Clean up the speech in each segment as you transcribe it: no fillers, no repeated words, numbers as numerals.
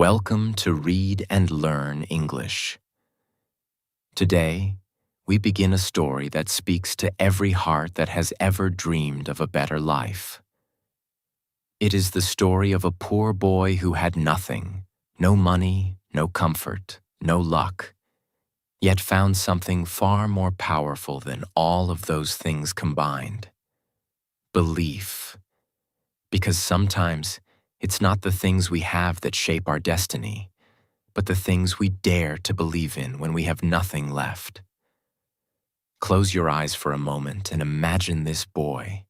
Welcome to Read and Learn English. Today, we begin a story that speaks to every heart that has ever dreamed of a better life. It is the story of a poor boy who had nothing, no money, no comfort, no luck, yet found something far more powerful than all of those things combined: belief. Because sometimes it's not the things we have that shape our destiny, but the things we dare to believe in when we have nothing left. Close your eyes for a moment and imagine this boy.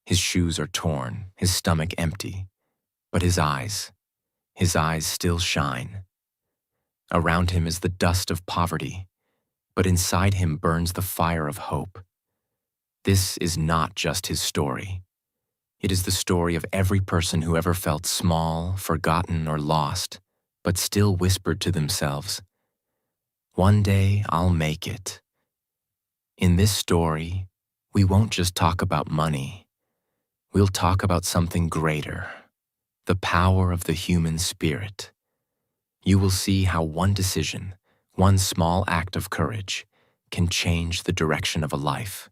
His shoes are torn, his stomach empty, but his eyes still shine. Around him is the dust of poverty, but inside him burns the fire of hope. This is not just his story. It is the story of every person who ever felt small, forgotten, or lost, but still whispered to themselves, "One day I'll make it." In this story, we won't just talk about money. We'll talk about something greater: the power of the human spirit. You will see how one decision, one small act of courage, can change the direction of a life.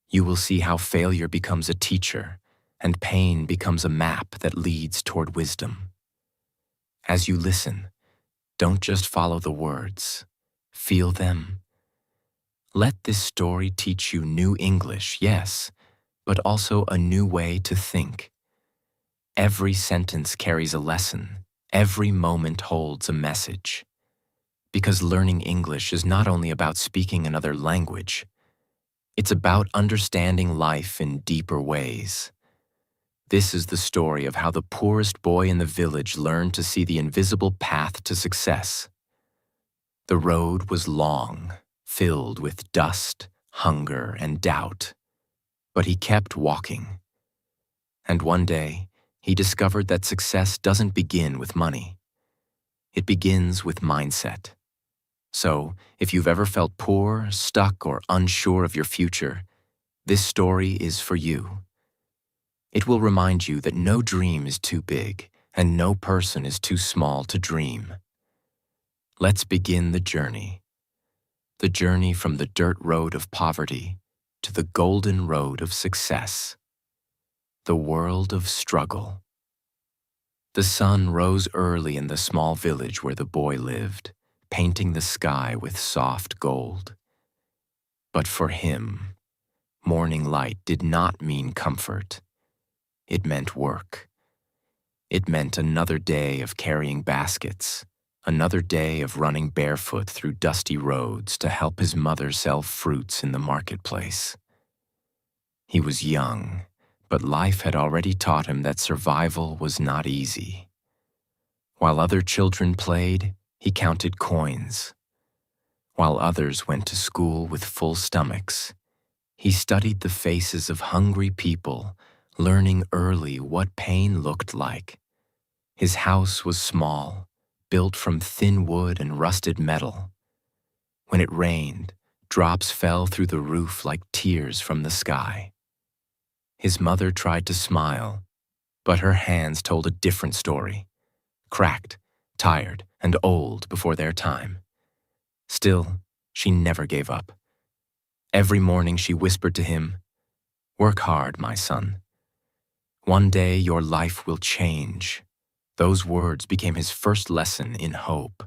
You will see how failure becomes a teacher, and pain becomes a map that leads toward wisdom. As you listen, don't just follow the words, feel them. Let this story teach you new English, yes, but also a new way to think. Every sentence carries a lesson, every moment holds a message. Because learning English is not only about speaking another language, it's about understanding life in deeper ways. This is the story of how the poorest boy in the village learned to see the invisible path to success. The road was long, filled with dust, hunger, and doubt, but he kept walking. And one day, he discovered that success doesn't begin with money. It begins with mindset. So, if you've ever felt poor, stuck, or unsure of your future, this story is for you. It will remind you that no dream is too big and no person is too small to dream. Let's begin the journey from the dirt road of poverty to the golden road of success, the world of struggle. The sun rose early in the small village where the boy lived, painting the sky with soft gold. But for him, morning light did not mean comfort. It meant work. It meant another day of carrying baskets, another day of running barefoot through dusty roads to help his mother sell fruits in the marketplace. He was young, but life had already taught him that survival was not easy. While other children played, he counted coins. While others went to school with full stomachs, he studied the faces of hungry people, learning early what pain looked like. His house was small, built from thin wood and rusted metal. When it rained, drops fell through the roof like tears from the sky. His mother tried to smile, but her hands told a different story: cracked, tired, and old before their time. Still, she never gave up. Every morning she whispered to him, "Work hard, my son. One day your life will change." Those words became his first lesson in hope.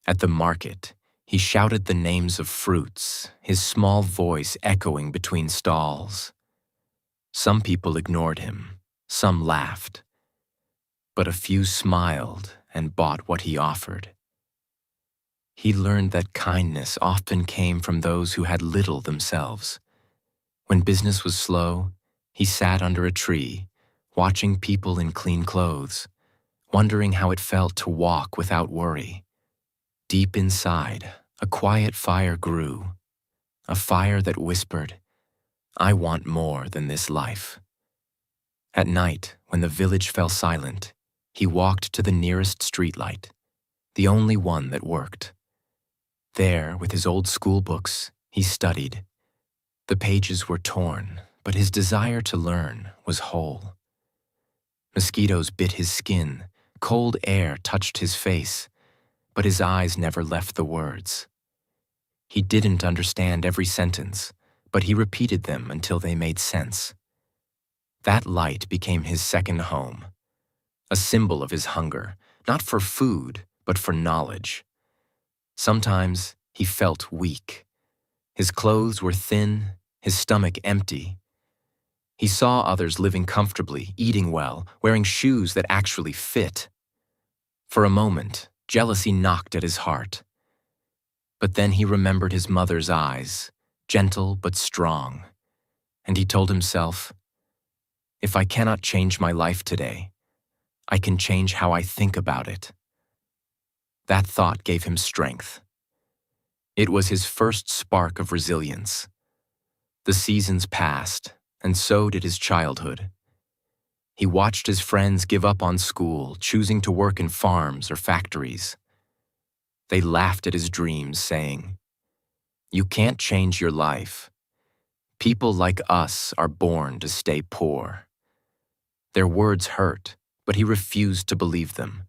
At the market, he shouted the names of fruits, his small voice echoing between stalls. Some people ignored him, some laughed, but a few smiled and bought what he offered. He learned that kindness often came from those who had little themselves. When business was slow, he sat under a tree, watching people in clean clothes, wondering how it felt to walk without worry. Deep inside, a quiet fire grew, a fire that whispered, "I want more than this life." At night, when the village fell silent, he walked to the nearest streetlight, the only one that worked. There, with his old school books, he studied. The pages were torn, but his desire to learn was whole. Mosquitoes bit his skin, Cold air touched his face, but his eyes never left the words. He didn't understand every sentence, but he repeated them until they made sense. That light became his second home, a symbol of his hunger, not for food, but for knowledge. Sometimes he felt weak. His clothes were thin, his stomach empty. He saw others living comfortably, eating well, wearing shoes that actually fit. For a moment, jealousy knocked at his heart. But then he remembered his mother's eyes, gentle but strong, and he told himself, "If I cannot change my life today, I can change how I think about it." That thought gave him strength. It was his first spark of resilience. The seasons passed, and so did his childhood. He watched his friends give up on school, choosing to work in farms or factories. They laughed at his dreams, saying, "You can't change your life. People like us are born to stay poor." Their words hurt, but he refused to believe them.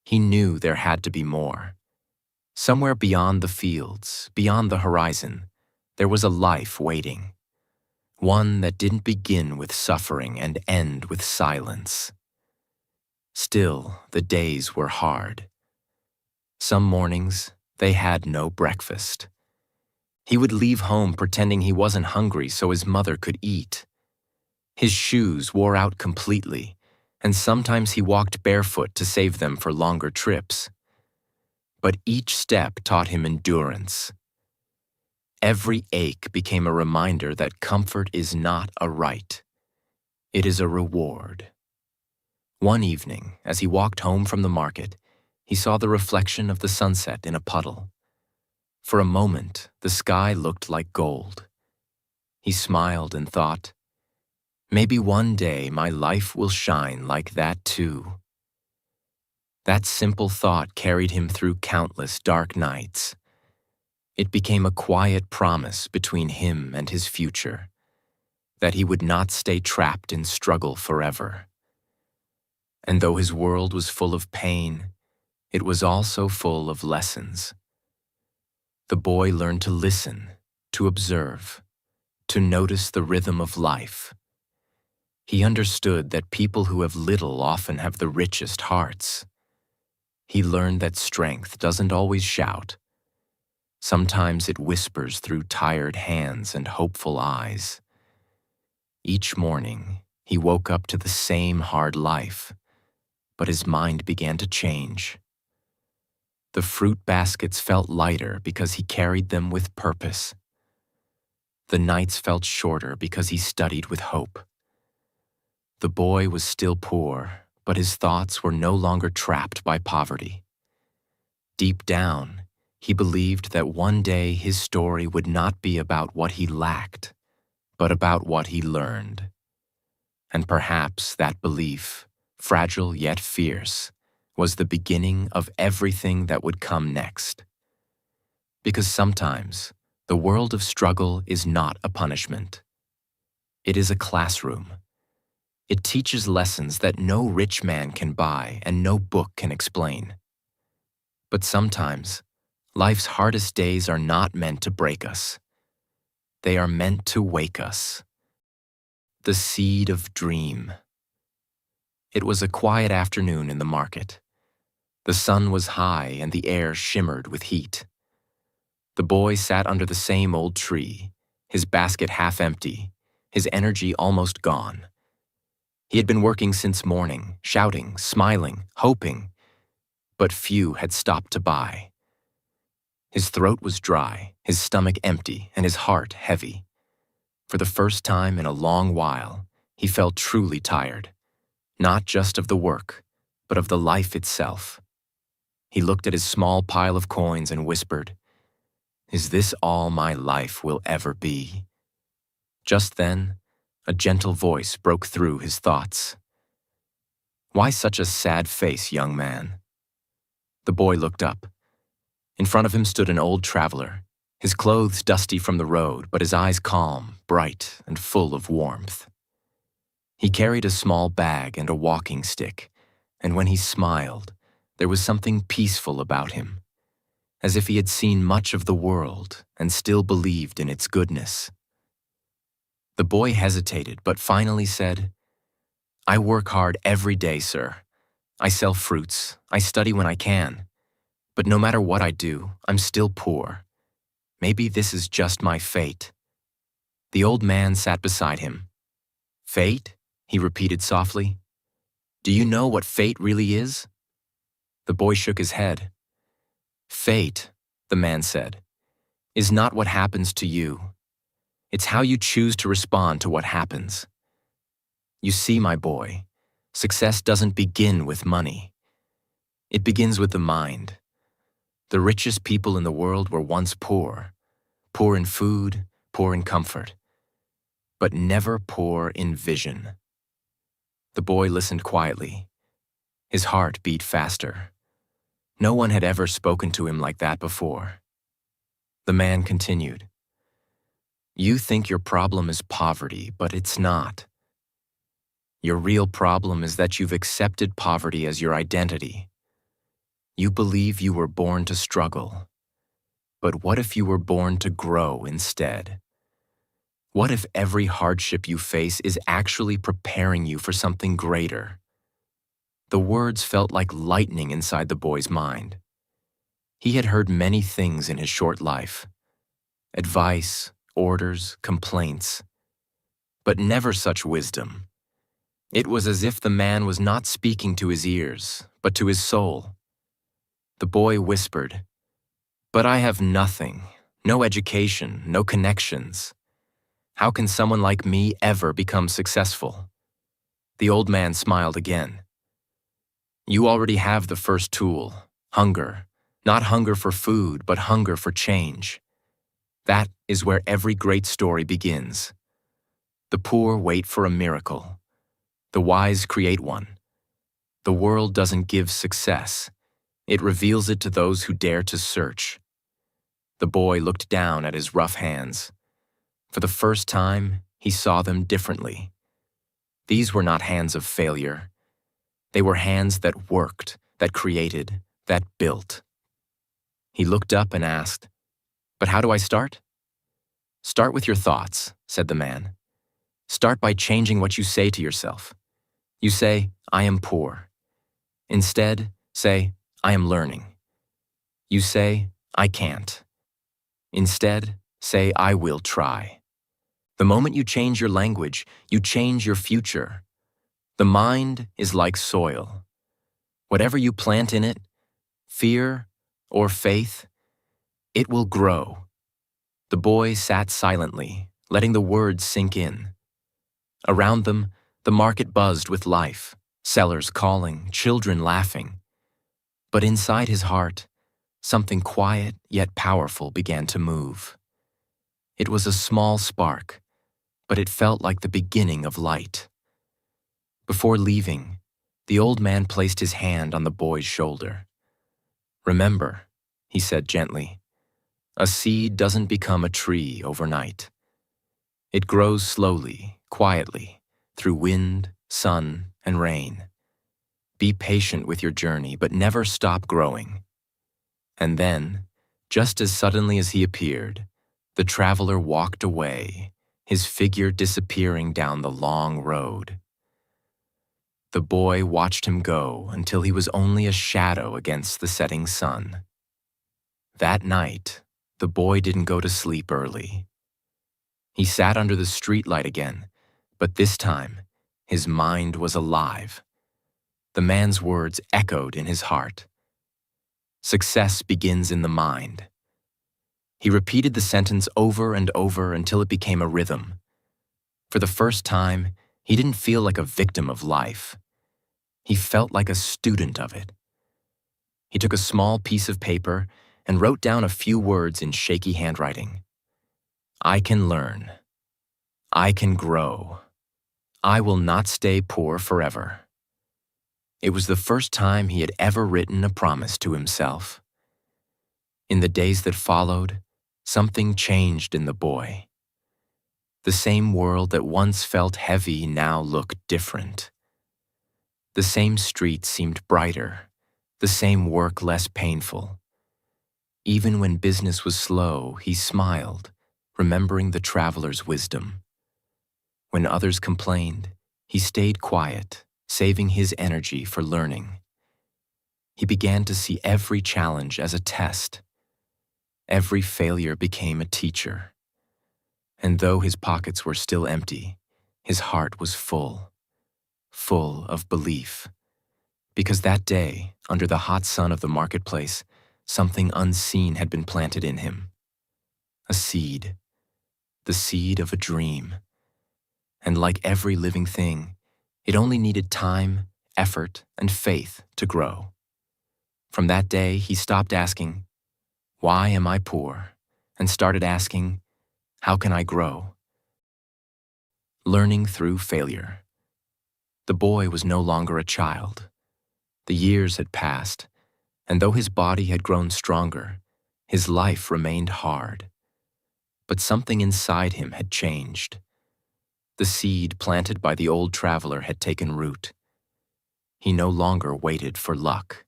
He knew there had to be more. Somewhere beyond the fields, beyond the horizon, there was a life waiting. One that didn't begin with suffering and end with silence. Still, the days were hard. Some mornings, they had no breakfast. He would leave home pretending he wasn't hungry so his mother could eat. His shoes wore out completely, and sometimes he walked barefoot to save them for longer trips. But each step taught him endurance. Every ache became a reminder that comfort is not a right. It is a reward. One evening, as he walked home from the market, he saw the reflection of the sunset in a puddle. For a moment, the sky looked like gold. He smiled and thought, "Maybe one day my life will shine like that too." That simple thought carried him through countless dark nights. It became a quiet promise between him and his future, that he would not stay trapped in struggle forever. And though his world was full of pain, it was also full of lessons. The boy learned to listen, to observe, to notice the rhythm of life. He understood that people who have little often have the richest hearts. He learned that strength doesn't always shout. Sometimes it whispers through tired hands and hopeful eyes. Each morning, he woke up to the same hard life, but his mind began to change. The fruit baskets felt lighter because he carried them with purpose. The nights felt shorter because he studied with hope. The boy was still poor, but his thoughts were no longer trapped by poverty. Deep down, he believed that one day his story would not be about what he lacked, but about what he learned. And perhaps that belief, fragile yet fierce, was the beginning of everything that would come next. Because sometimes, the world of struggle is not a punishment. It is a classroom. It teaches lessons that no rich man can buy and no book can explain. But sometimes, life's hardest days are not meant to break us. They are meant to wake us. The seed of dream. It was a quiet afternoon in the market. The sun was high and the air shimmered with heat. The boy sat under the same old tree, his basket half empty, his energy almost gone. He had been working since morning, shouting, smiling, hoping, but few had stopped to buy. His throat was dry, his stomach empty, and his heart heavy. For the first time in a long while, he felt truly tired, not just of the work, but of the life itself. He looked at his small pile of coins and whispered, "Is this all my life will ever be?" Just then, a gentle voice broke through his thoughts. "Why such a sad face, young man?" The boy looked up. In front of him stood an old traveler, his clothes dusty from the road, but his eyes calm, bright, and full of warmth. He carried a small bag and a walking stick, and when he smiled, there was something peaceful about him, as if he had seen much of the world and still believed in its goodness. The boy hesitated, but finally said, "I work hard every day, sir. I sell fruits, I study when I can. But no matter what I do, I'm still poor. Maybe this is just my fate." The old man sat beside him. "Fate?" he repeated softly. "Do you know what fate really is?" The boy shook his head. "Fate," the man said, "is not what happens to you. It's how you choose to respond to what happens. You see, my boy, success doesn't begin with money. It begins with the mind. The richest people in the world were once poor, poor in food, poor in comfort, but never poor in vision." The boy listened quietly. His heart beat faster. No one had ever spoken to him like that before. The man continued, "You think your problem is poverty, but it's not. Your real problem is that you've accepted poverty as your identity. You believe you were born to struggle. But what if you were born to grow instead? What if every hardship you face is actually preparing you for something greater?" The words felt like lightning inside the boy's mind. He had heard many things in his short life: advice, orders, complaints, but never such wisdom. It was as if the man was not speaking to his ears, but to his soul. The boy whispered, "But I have nothing, no education, no connections. How can someone like me ever become successful?" The old man smiled again. "You already have the first tool, hunger. Not hunger for food, but hunger for change. That is where every great story begins. The poor wait for a miracle. The wise create one. The world doesn't give success. It reveals it to those who dare to search." The boy looked down at his rough hands. For the first time, he saw them differently. These were not hands of failure. They were hands that worked, that created, that built. He looked up and asked, "But how do I start?" "Start with your thoughts," said the man. "Start by changing what you say to yourself. You say, 'I am poor.' Instead, say, 'I am learning.' You say, 'I can't.' Instead, say, 'I will try.' The moment you change your language, you change your future. The mind is like soil. Whatever you plant in it, fear or faith, it will grow." The boy sat silently, letting the words sink in. Around them, the market buzzed with life, sellers calling, children laughing. But inside his heart, something quiet yet powerful began to move. It was a small spark, but it felt like the beginning of light. Before leaving, the old man placed his hand on the boy's shoulder. "Remember," he said gently, "a seed doesn't become a tree overnight. It grows slowly, quietly, through wind, sun, and rain. Be patient with your journey, but never stop growing." And then, just as suddenly as he appeared, the traveler walked away, his figure disappearing down the long road. The boy watched him go until he was only a shadow against the setting sun. That night, the boy didn't go to sleep early. He sat under the streetlight again, but this time, his mind was alive. The man's words echoed in his heart. Success begins in the mind. He repeated the sentence over and over until it became a rhythm. For the first time, he didn't feel like a victim of life. He felt like a student of it. He took a small piece of paper and wrote down a few words in shaky handwriting. "I can learn. I can grow. I will not stay poor forever." It was the first time he had ever written a promise to himself. In the days that followed, something changed in the boy. The same world that once felt heavy now looked different. The same street seemed brighter, the same work less painful. Even when business was slow, he smiled, remembering the traveler's wisdom. When others complained, he stayed quiet, saving his energy for learning. He began to see every challenge as a test. Every failure became a teacher. And though his pockets were still empty, his heart was full of belief. Because that day, under the hot sun of the marketplace, something unseen had been planted in him. A seed, the seed of a dream. And like every living thing, it only needed time, effort, and faith to grow. From that day, he stopped asking, "Why am I poor?" and started asking, "How can I grow?" Learning through failure. The boy was no longer a child. The years had passed, and though his body had grown stronger, his life remained hard. But something inside him had changed. The seed planted by the old traveler had taken root. He no longer waited for luck.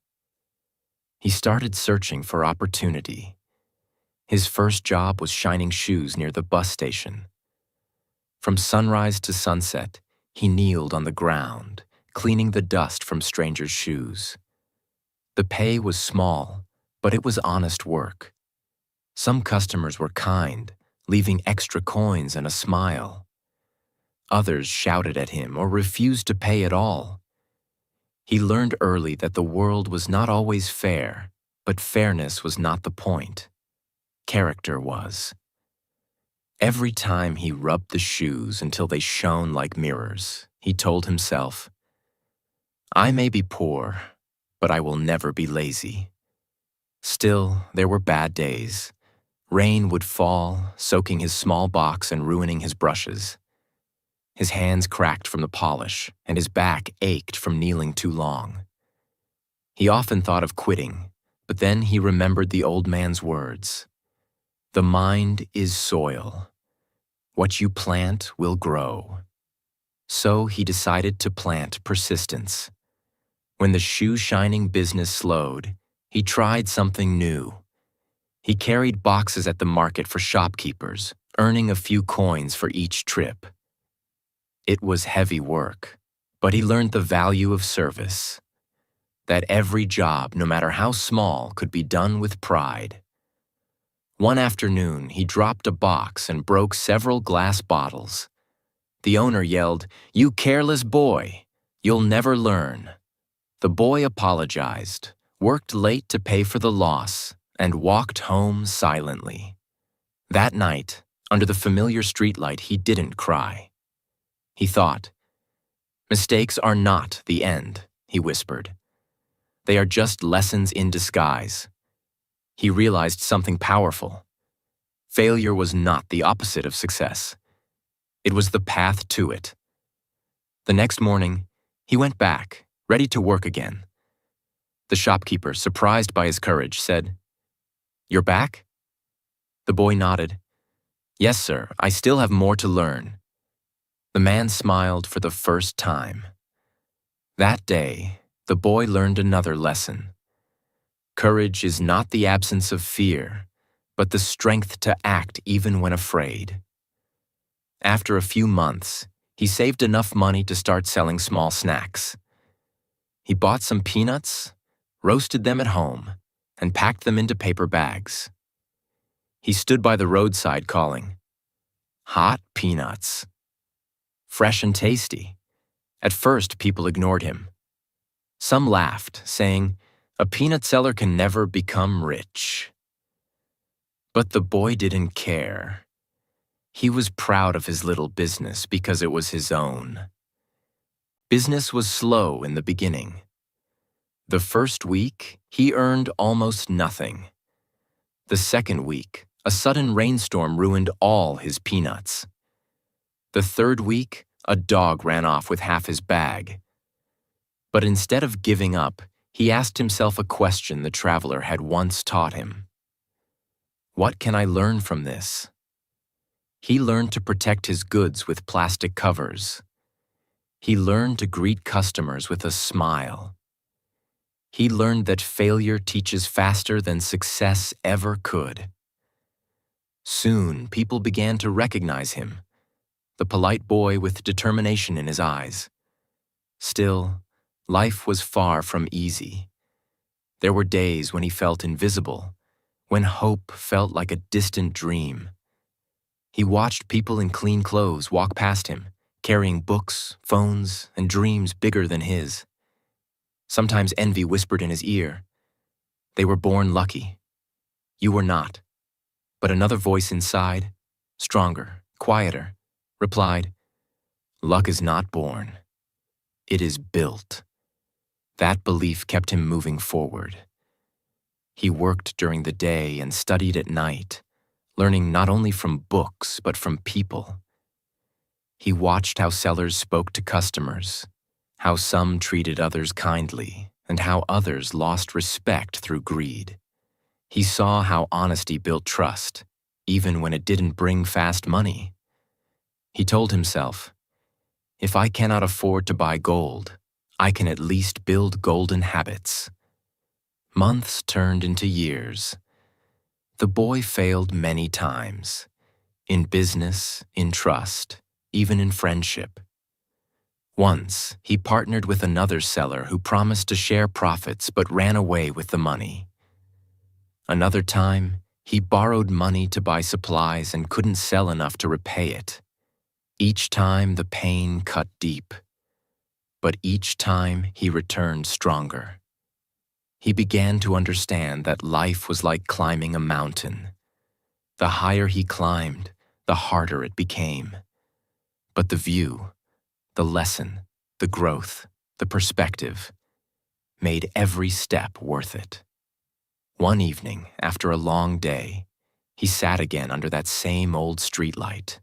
He started searching for opportunity. His first job was shining shoes near the bus station. From sunrise to sunset, he kneeled on the ground, cleaning the dust from strangers' shoes. The pay was small, but it was honest work. Some customers were kind, leaving extra coins and a smile. Others shouted at him or refused to pay at all. He learned early that the world was not always fair, but fairness was not the point. Character was. Every time he rubbed the shoes until they shone like mirrors, he told himself, "I may be poor, but I will never be lazy." Still, there were bad days. Rain would fall, soaking his small box and ruining his brushes. His hands cracked from the polish, and his back ached from kneeling too long. He often thought of quitting, but then he remembered the old man's words. "The mind is soil. What you plant will grow." So he decided to plant persistence. When the shoe-shining business slowed, he tried something new. He carried boxes at the market for shopkeepers, earning a few coins for each trip. It was heavy work, but he learned the value of service. That every job, no matter how small, could be done with pride. One afternoon, he dropped a box and broke several glass bottles. The owner yelled, "You careless boy! You'll never learn." The boy apologized, worked late to pay for the loss, and walked home silently. That night, under the familiar streetlight, he didn't cry. He thought, "Mistakes are not the end," he whispered. "They are just lessons in disguise." He realized something powerful. Failure was not the opposite of success. It was the path to it. The next morning, he went back, ready to work again. The shopkeeper, surprised by his courage, said, "You're back?" The boy nodded. "Yes, sir, I still have more to learn." The man smiled for the first time. That day, the boy learned another lesson. Courage is not the absence of fear, but the strength to act even when afraid. After a few months, he saved enough money to start selling small snacks. He bought some peanuts, roasted them at home, and packed them into paper bags. He stood by the roadside calling, "Hot peanuts." Fresh and tasty. At first, people ignored him. Some laughed, saying, "A peanut seller can never become rich." But the boy didn't care. He was proud of his little business because it was his own. Business was slow in the beginning. The first week, he earned almost nothing. The second week, a sudden rainstorm ruined all his peanuts. The third week, a dog ran off with half his bag. But instead of giving up, he asked himself a question the traveler had once taught him. What can I learn from this? He learned to protect his goods with plastic covers. He learned to greet customers with a smile. He learned that failure teaches faster than success ever could. Soon, people began to recognize him, the polite boy with determination in his eyes. Still, life was far from easy. There were days when he felt invisible, when hope felt like a distant dream. He watched people in clean clothes walk past him, carrying books, phones, and dreams bigger than his. Sometimes envy whispered in his ear, "They were born lucky. You were not." But another voice inside, stronger, quieter, replied, "Luck is not born. It is built." That belief kept him moving forward. He worked during the day and studied at night, learning not only from books but from people. He watched how sellers spoke to customers, how some treated others kindly, and how others lost respect through greed. He saw how honesty built trust, even when it didn't bring fast money. He told himself, "If I cannot afford to buy gold, I can at least build golden habits." Months turned into years. The boy failed many times, in business, in trust, even in friendship. Once, he partnered with another seller who promised to share profits but ran away with the money. Another time, he borrowed money to buy supplies and couldn't sell enough to repay it. Each time, the pain cut deep. But each time, he returned stronger. He began to understand that life was like climbing a mountain. The higher he climbed, the harder it became. But the view, the lesson, the growth, the perspective, made every step worth it. One evening, after a long day, he sat again under that same old streetlight.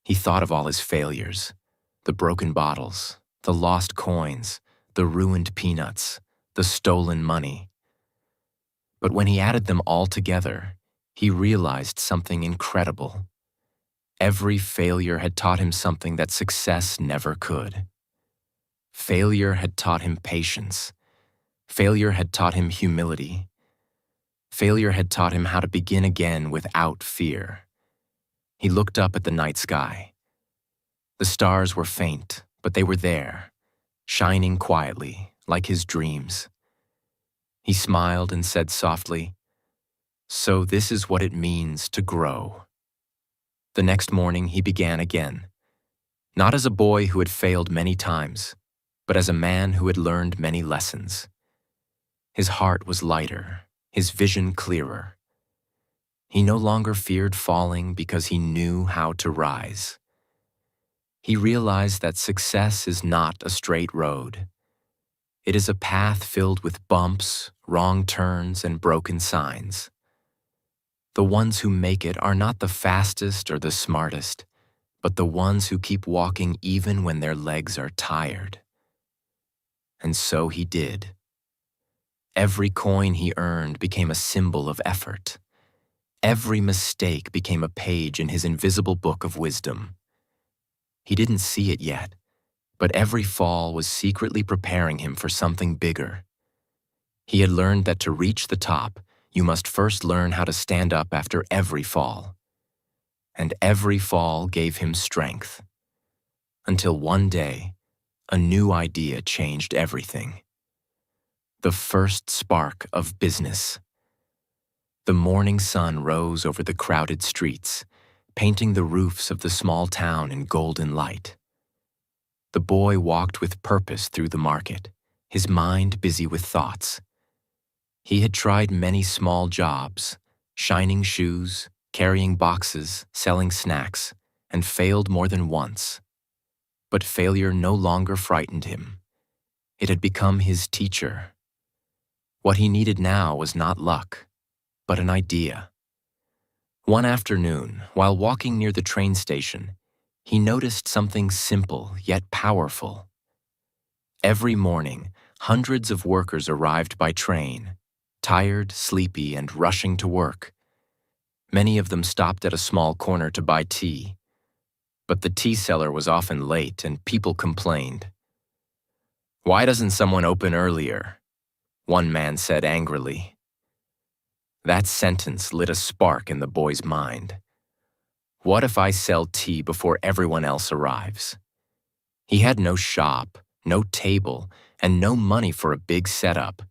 He thought of all his failures, the broken bottles, the lost coins, the ruined peanuts, the stolen money. But when he added them all together, he realized something incredible. Every failure had taught him something that success never could. Failure had taught him patience. Failure had taught him humility. Failure had taught him how to begin again without fear. He looked up at the night sky. The stars were faint, but they were there, shining quietly, like his dreams. He smiled and said softly, "So this is what it means to grow." The next morning he began again, not as a boy who had failed many times, but as a man who had learned many lessons. His heart was lighter, his vision clearer. He no longer feared falling because he knew how to rise. He realized that success is not a straight road. It is a path filled with bumps, wrong turns, and broken signs. The ones who make it are not the fastest or the smartest, but the ones who keep walking even when their legs are tired. And so he did. Every coin he earned became a symbol of effort. Every mistake became a page in his invisible book of wisdom. He didn't see it yet, but every fall was secretly preparing him for something bigger. He had learned that to reach the top, you must first learn how to stand up after every fall. And every fall gave him strength. Until one day, a new idea changed everything. The first spark of business. The morning sun rose over the crowded streets, painting the roofs of the small town in golden light. The boy walked with purpose through the market, his mind busy with thoughts. He had tried many small jobs, shining shoes, carrying boxes, selling snacks, and failed more than once. But failure no longer frightened him. It had become his teacher. What he needed now was not luck, but an idea. One afternoon, while walking near the train station, he noticed something simple yet powerful. Every morning, hundreds of workers arrived by train, tired, sleepy, and rushing to work. Many of them stopped at a small corner to buy tea. But the tea seller was often late and people complained. "Why doesn't someone open earlier?" one man said angrily. That sentence lit a spark in the boy's mind. What if I sell tea before everyone else arrives? He had no shop, no table, and no money for a big setup.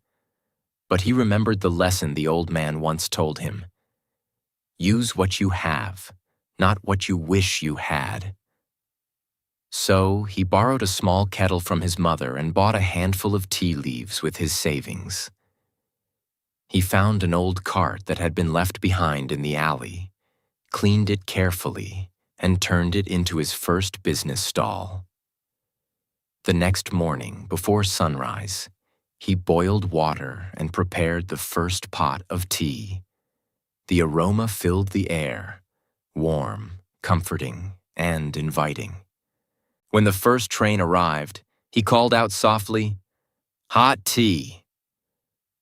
But he remembered the lesson the old man once told him. Use what you have, not what you wish you had. So he borrowed a small kettle from his mother and bought a handful of tea leaves with his savings. He found an old cart that had been left behind in the alley, cleaned it carefully, and turned it into his first business stall. The next morning, before sunrise, he boiled water and prepared the first pot of tea. The aroma filled the air, warm, comforting, and inviting. When the first train arrived, he called out softly, "Hot tea!"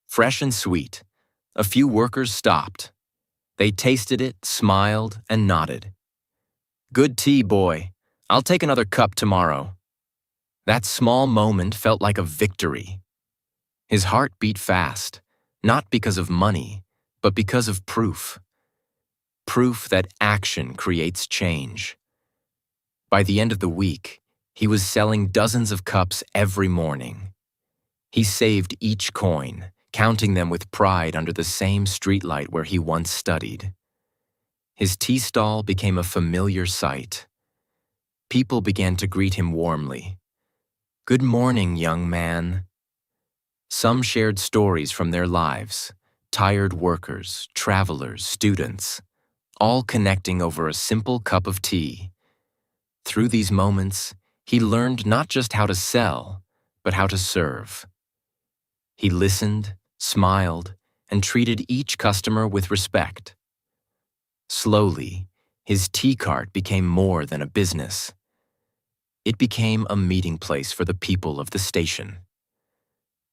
Fresh and sweet, a few workers stopped. They tasted it, smiled, and nodded. "Good tea, boy. I'll take another cup tomorrow." That small moment felt like a victory. His heart beat fast, not because of money, but because of proof. Proof that action creates change. By the end of the week, he was selling dozens of cups every morning. He saved each coin, counting them with pride under the same streetlight where he once studied. His tea stall became a familiar sight. People began to greet him warmly. "Good morning, young man." Some shared stories from their lives, tired workers, travelers, students, all connecting over a simple cup of tea. Through these moments, he learned not just how to sell, but how to serve. He listened, smiled, and treated each customer with respect. Slowly, his tea cart became more than a business. It became a meeting place for the people of the station.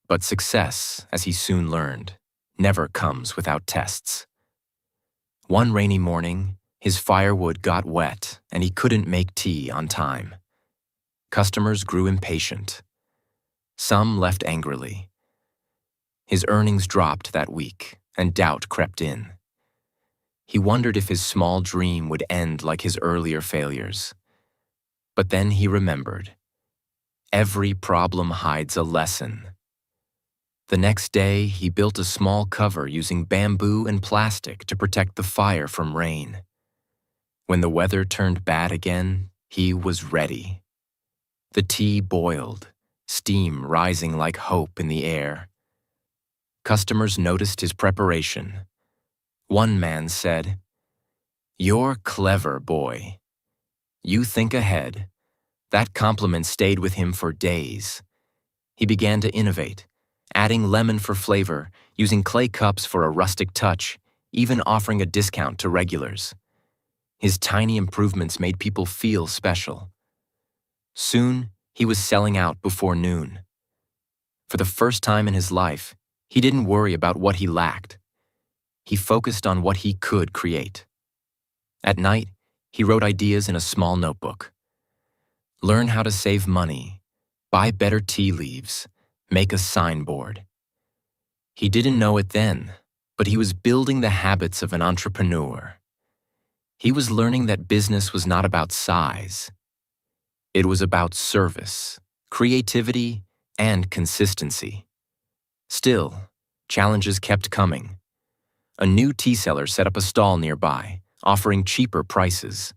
But success, as he soon learned, never comes without tests. One rainy morning, his firewood got wet and he couldn't make tea on time. Customers grew impatient. Some left angrily. His earnings dropped that week and doubt crept in. He wondered if his small dream would end like his earlier failures. But then he remembered. Every problem hides a lesson. The next day, he built a small cover using bamboo and plastic to protect the fire from rain. When the weather turned bad again, he was ready. The tea boiled, steam rising like hope in the air. Customers noticed his preparation. One man said, "You're clever, boy. You think ahead." That compliment stayed with him for days. He began to innovate, adding lemon for flavor, using clay cups for a rustic touch, even offering a discount to regulars. His tiny improvements made people feel special. Soon, he was selling out before noon. For the first time in his life, he didn't worry about what he lacked. He focused on what he could create. At night, he wrote ideas in a small notebook. Learn how to save money, buy better tea leaves, make a signboard. He didn't know it then, but he was building the habits of an entrepreneur. He was learning that business was not about size. It was about service, creativity, and consistency. Still, challenges kept coming. A new tea seller set up a stall nearby, offering cheaper prices.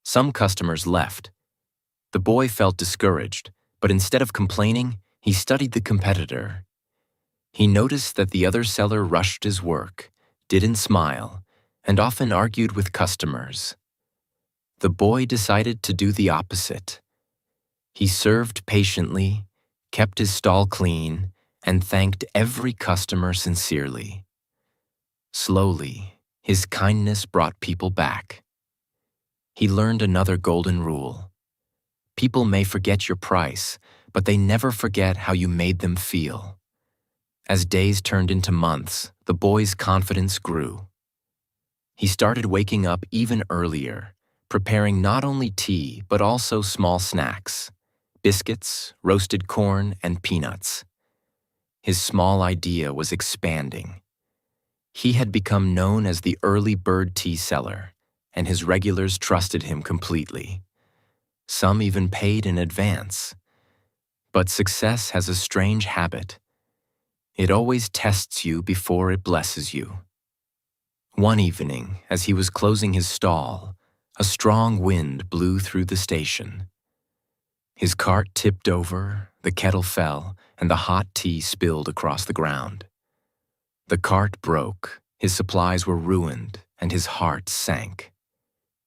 Some customers left. The boy felt discouraged, but instead of complaining, he studied the competitor. He noticed that the other seller rushed his work, didn't smile, and often argued with customers. The boy decided to do the opposite. He served patiently, kept his stall clean, and thanked every customer sincerely. Slowly, his kindness brought people back. He learned another golden rule. People may forget your price, but they never forget how you made them feel. As days turned into months, the boy's confidence grew. He started waking up even earlier, preparing not only tea but also small snacks, biscuits, roasted corn, and peanuts. His small idea was expanding. He had become known as the early bird tea seller, and his regulars trusted him completely. Some even paid in advance. But success has a strange habit. It always tests you before it blesses you. One evening, as he was closing his stall, a strong wind blew through the station. His cart tipped over, the kettle fell, and the hot tea spilled across the ground. The cart broke, his supplies were ruined, and his heart sank.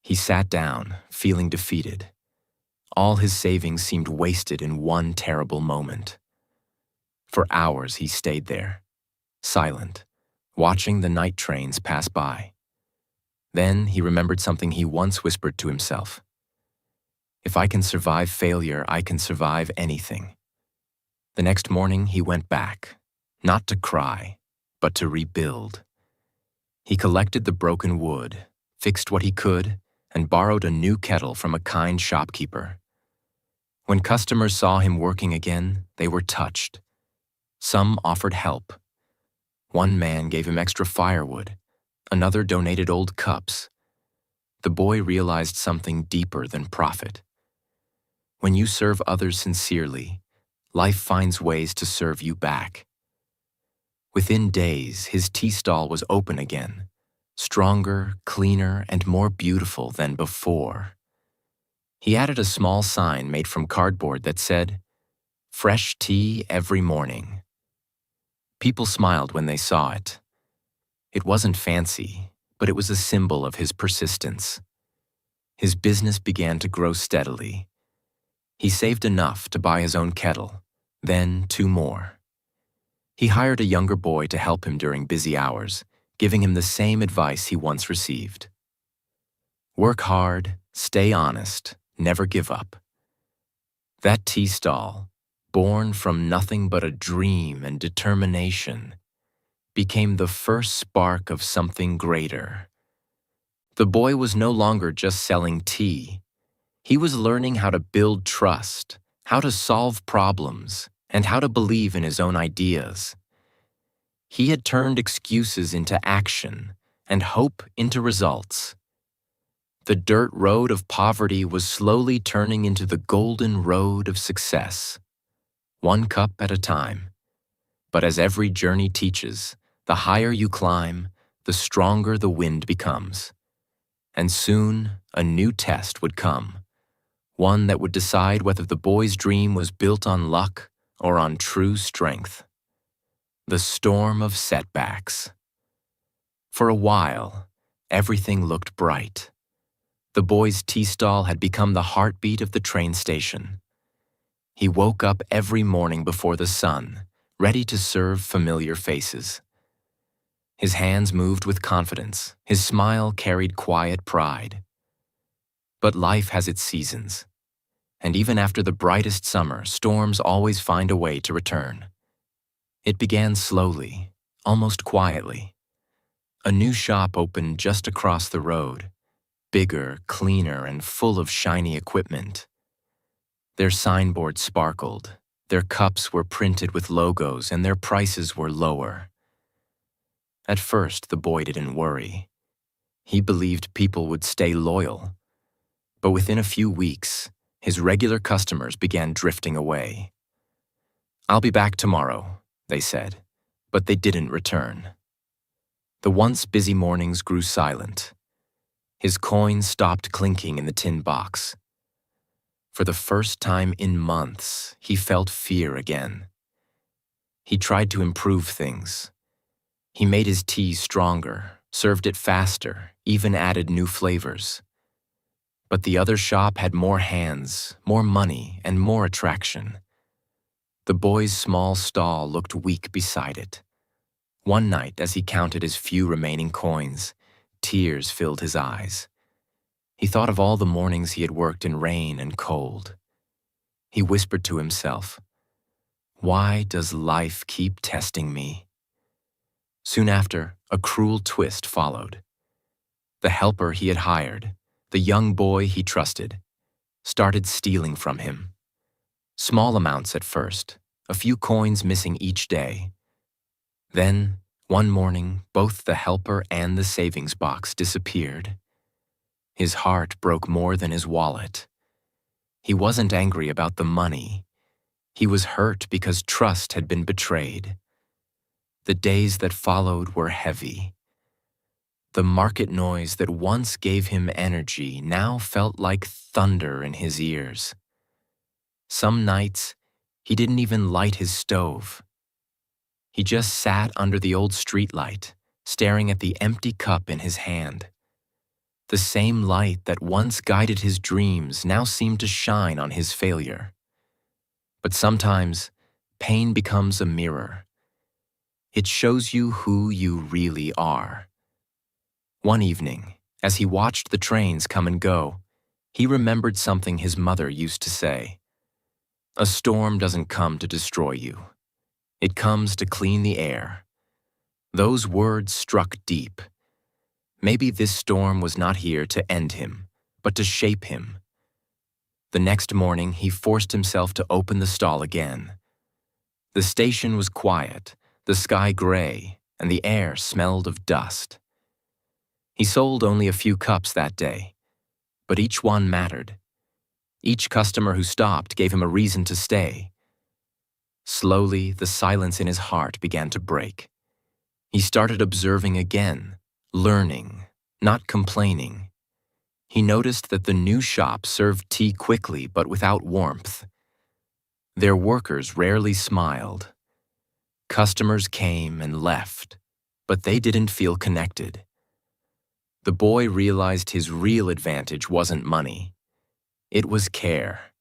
He sat down, feeling defeated. All his savings seemed wasted in one terrible moment. For hours he stayed there, silent, watching the night trains pass by. Then he remembered something he once whispered to himself. If I can survive failure, I can survive anything. The next morning he went back, not to cry, but to rebuild. He collected the broken wood, fixed what he could, and borrowed a new kettle from a kind shopkeeper. When customers saw him working again, they were touched. Some offered help. One man gave him extra firewood. Another donated old cups. The boy realized something deeper than profit. When you serve others sincerely, life finds ways to serve you back. Within days, his tea stall was open again, stronger, cleaner, and more beautiful than before. He added a small sign made from cardboard that said, "Fresh tea every morning." People smiled when they saw it. It wasn't fancy, but it was a symbol of his persistence. His business began to grow steadily. He saved enough to buy his own kettle, then 2 more. He hired a younger boy to help him during busy hours, giving him the same advice he once received. Work hard, stay honest, never give up. That tea stall, born from nothing but a dream and determination, became the first spark of something greater. The boy was no longer just selling tea. He was learning how to build trust, how to solve problems, and how to believe in his own ideas. He had turned excuses into action and hope into results. The dirt road of poverty was slowly turning into the golden road of success, one cup at a time. But as every journey teaches, the higher you climb, the stronger the wind becomes. And soon, a new test would come, one that would decide whether the boy's dream was built on luck or on true strength. The storm of setbacks. For a while, everything looked bright. The boy's tea stall had become the heartbeat of the train station. He woke up every morning before the sun, ready to serve familiar faces. His hands moved with confidence, his smile carried quiet pride. But life has its seasons, and even after the brightest summer, storms always find a way to return. It began slowly, almost quietly. A new shop opened just across the road, bigger, cleaner, and full of shiny equipment. Their signboards sparkled, their cups were printed with logos, and their prices were lower. At first, the boy didn't worry. He believed people would stay loyal. But within a few weeks, his regular customers began drifting away. "I'll be back tomorrow," they said, but they didn't return. The once busy mornings grew silent. His coins stopped clinking in the tin box. For the first time in months, he felt fear again. He tried to improve things. He made his tea stronger, served it faster, even added new flavors. But the other shop had more hands, more money, and more attraction. The boy's small stall looked weak beside it. One night, as he counted his few remaining coins, tears filled his eyes. He thought of all the mornings he had worked in rain and cold. He whispered to himself, "Why does life keep testing me?" Soon after, a cruel twist followed. The helper he had hired, The young boy he trusted started stealing from him. Small amounts at first, a few coins missing each day. Then, one morning, both the helper and the savings box disappeared. His heart broke more than his wallet. He wasn't angry about the money. He was hurt because trust had been betrayed. The days that followed were heavy. The market noise that once gave him energy now felt like thunder in his ears. Some nights, he didn't even light his stove. He just sat under the old streetlight, staring at the empty cup in his hand. The same light that once guided his dreams now seemed to shine on his failure. But sometimes, pain becomes a mirror. It shows you who you really are. One evening, as he watched the trains come and go, he remembered something his mother used to say. "A storm doesn't come to destroy you. It comes to clean the air." Those words struck deep. Maybe this storm was not here to end him, but to shape him. The next morning, he forced himself to open the stall again. The station was quiet, the sky gray, and the air smelled of dust. He sold only a few cups that day, but each one mattered. Each customer who stopped gave him a reason to stay. Slowly, the silence in his heart began to break. He started observing again, learning, not complaining. He noticed that the new shop served tea quickly but without warmth. Their workers rarely smiled. Customers came and left, but they didn't feel connected. The boy realized his real advantage wasn't money. It was care.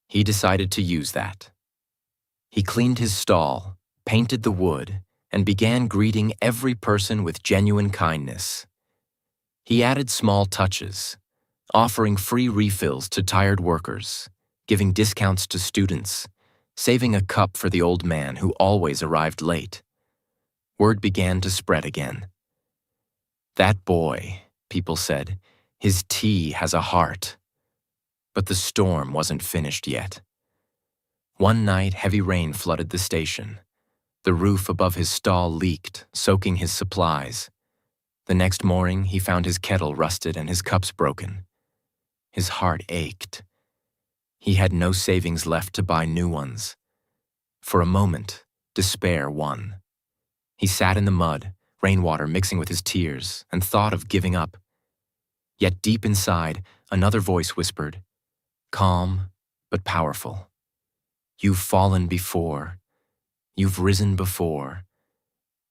He decided to use that. He cleaned his stall, painted the wood, and began greeting every person with genuine kindness. He added small touches, offering free refills to tired workers, giving discounts to students, saving a cup for the old man who always arrived late. Word began to spread again. "That boy," people said, "his tea has a heart." But the storm wasn't finished yet. One night, heavy rain flooded the station. The roof above his stall leaked, soaking his supplies. The next morning, he found his kettle rusted and his cups broken. His heart ached. He had no savings left to buy new ones. For a moment, despair won. He sat in the mud, rainwater mixing with his tears, and thought of giving up. Yet deep inside, another voice whispered, calm but powerful. "You've fallen before. You've risen before.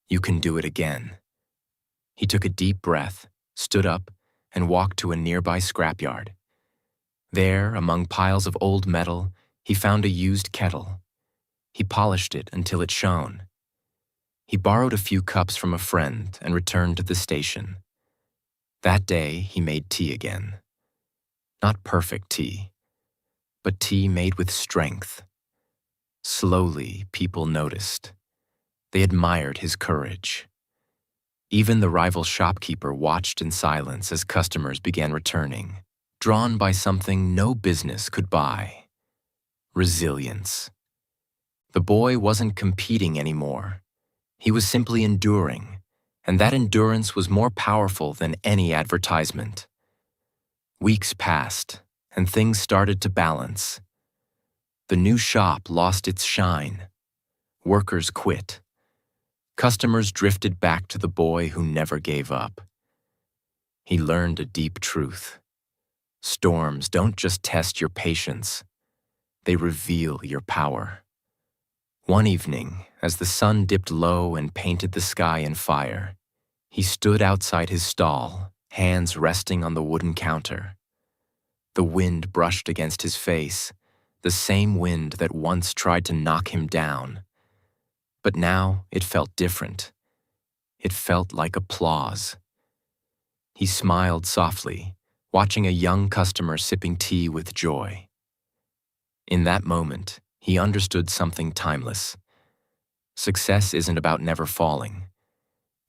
You can do it again." He took a deep breath, stood up, and walked to a nearby scrapyard. There, among piles of old metal, he found a used kettle. He polished it until it shone. He borrowed a few cups from a friend and returned to the station. That day, he made tea again. Not perfect tea, but tea made with strength. Slowly, people noticed. They admired his courage. Even the rival shopkeeper watched in silence as customers began returning, drawn by something no business could buy: resilience. The boy wasn't competing anymore. He was simply enduring, and that endurance was more powerful than any advertisement. Weeks passed, and things started to balance. The new shop lost its shine. Workers quit. Customers drifted back to the boy who never gave up. He learned a deep truth. Storms don't just test your patience, they reveal your power. One evening, as the sun dipped low and painted the sky in fire, he stood outside his stall, hands resting on the wooden counter. The wind brushed against his face, the same wind that once tried to knock him down. But now it felt different. It felt like applause. He smiled softly, watching a young customer sipping tea with joy. In that moment, he understood something timeless. Success isn't about never falling.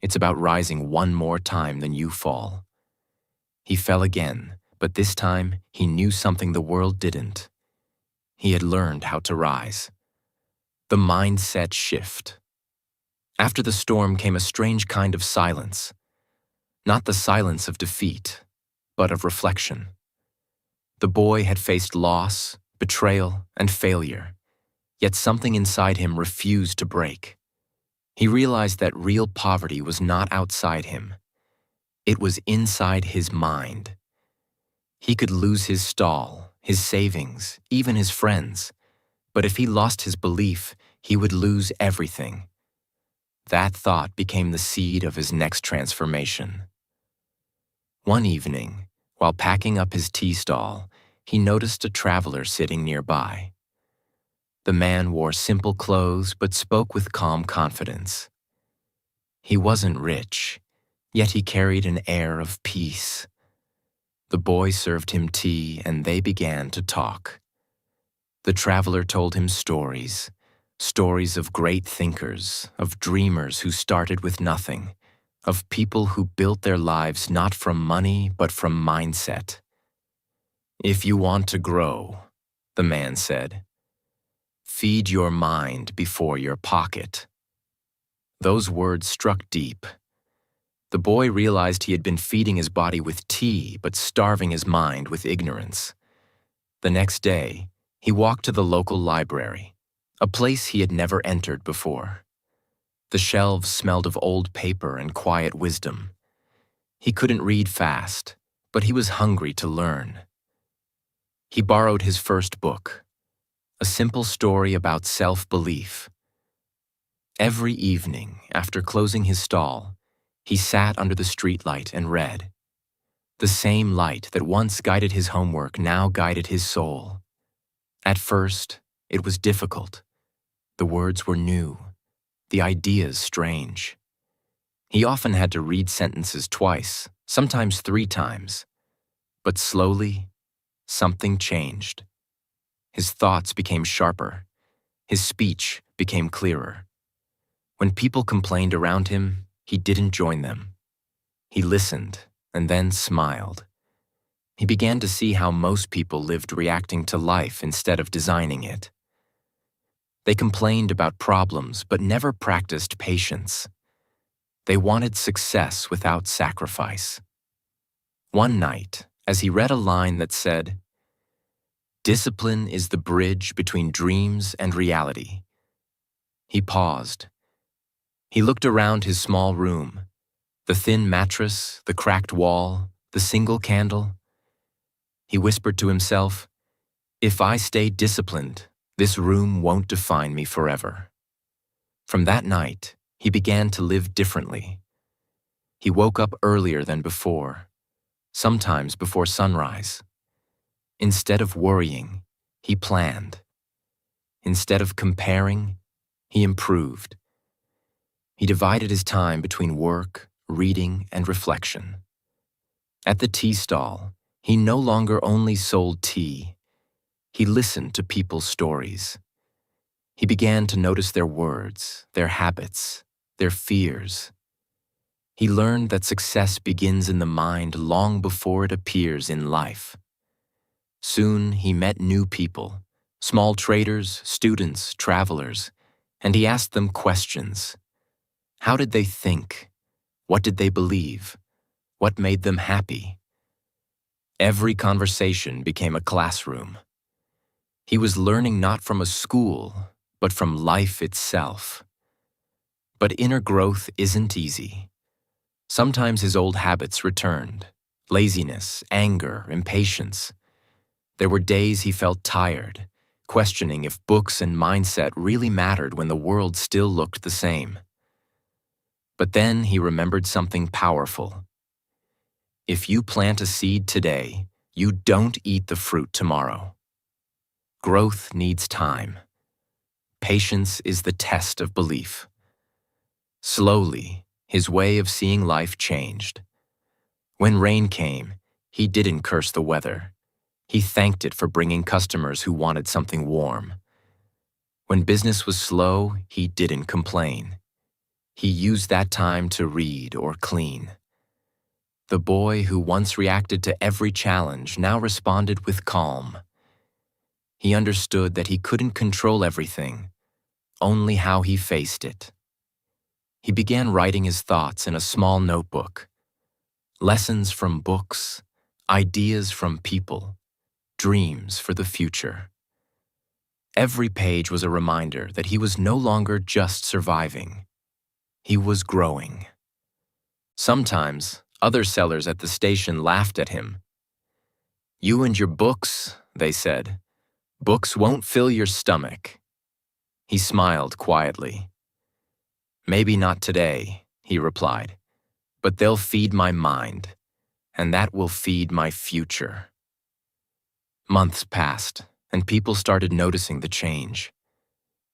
It's about rising one more time than you fall. He fell again, But this time, he knew something the world didn't. He had learned how to rise. The mindset shift. After the storm came a strange kind of silence. Not the silence of defeat, but of reflection. The boy had faced loss, betrayal, and failure, yet something inside him refused to break. He realized that real poverty was not outside him. It was inside his mind. He could lose his stall, his savings, even his friends, but if he lost his belief, he would lose everything. That thought became the seed of his next transformation. One evening, while packing up his tea stall, he noticed a traveler sitting nearby. The man wore simple clothes but spoke with calm confidence. He wasn't rich, yet he carried an air of peace. The boy served him tea and they began to talk. The traveler told him stories of great thinkers, of dreamers who started with nothing, of people who built their lives not from money but from mindset. "If you want to grow," the man said, "feed your mind before your pocket." Those words struck deep. The boy realized he had been feeding his body with tea but starving his mind with ignorance. The next day, he walked to the local library, a place he had never entered before. The shelves smelled of old paper and quiet wisdom. He couldn't read fast, but he was hungry to learn. He borrowed his first book, a simple story about self-belief. Every evening, after closing his stall, he sat under the streetlight and read. The same light that once guided his homework now guided his soul. At first, it was difficult. The words were new, the ideas strange. He often had to read sentences twice, sometimes 3 times. But slowly, something changed. His thoughts became sharper. His speech became clearer. When people complained around him, he didn't join them. He listened and then smiled. He began to see how most people lived reacting to life instead of designing it. They complained about problems but never practiced patience. They wanted success without sacrifice. One night, as he read a line that said, "Discipline is the bridge between dreams and reality," he paused. He looked around his small room, the thin mattress, the cracked wall, the single candle. He whispered to himself, "If I stay disciplined, this room won't define me forever." From that night, he began to live differently. He woke up earlier than before, sometimes before sunrise. Instead of worrying, he planned. Instead of comparing, he improved. He divided his time between work, reading, and reflection. At the tea stall, he no longer only sold tea. He listened to people's stories. He began to notice their words, their habits, their fears. He learned that success begins in the mind long before it appears in life. Soon he met new people, small traders, students, travelers, and he asked them questions. How did they think? What did they believe? What made them happy? Every conversation became a classroom. He was learning not from a school, but from life itself. But inner growth isn't easy. Sometimes his old habits returned: laziness, anger, impatience. There were days he felt tired, questioning if books and mindset really mattered when the world still looked the same. But then he remembered something powerful. If you plant a seed today, you don't eat the fruit tomorrow. Growth needs time. Patience is the test of belief. Slowly, his way of seeing life changed. When rain came, he didn't curse the weather. He thanked it for bringing customers who wanted something warm. When business was slow, he didn't complain. He used that time to read or clean. The boy who once reacted to every challenge now responded with calm. He understood that he couldn't control everything, only how he faced it. He began writing his thoughts in a small notebook. Lessons from books, ideas from people, dreams for the future. Every page was a reminder that he was no longer just surviving. He was growing. Sometimes, other sellers at the station laughed at him. "You and your books," they said. "Books won't fill your stomach." He smiled quietly. "Maybe not today," he replied, "but they'll feed my mind, and that will feed my future." Months passed, and people started noticing the change.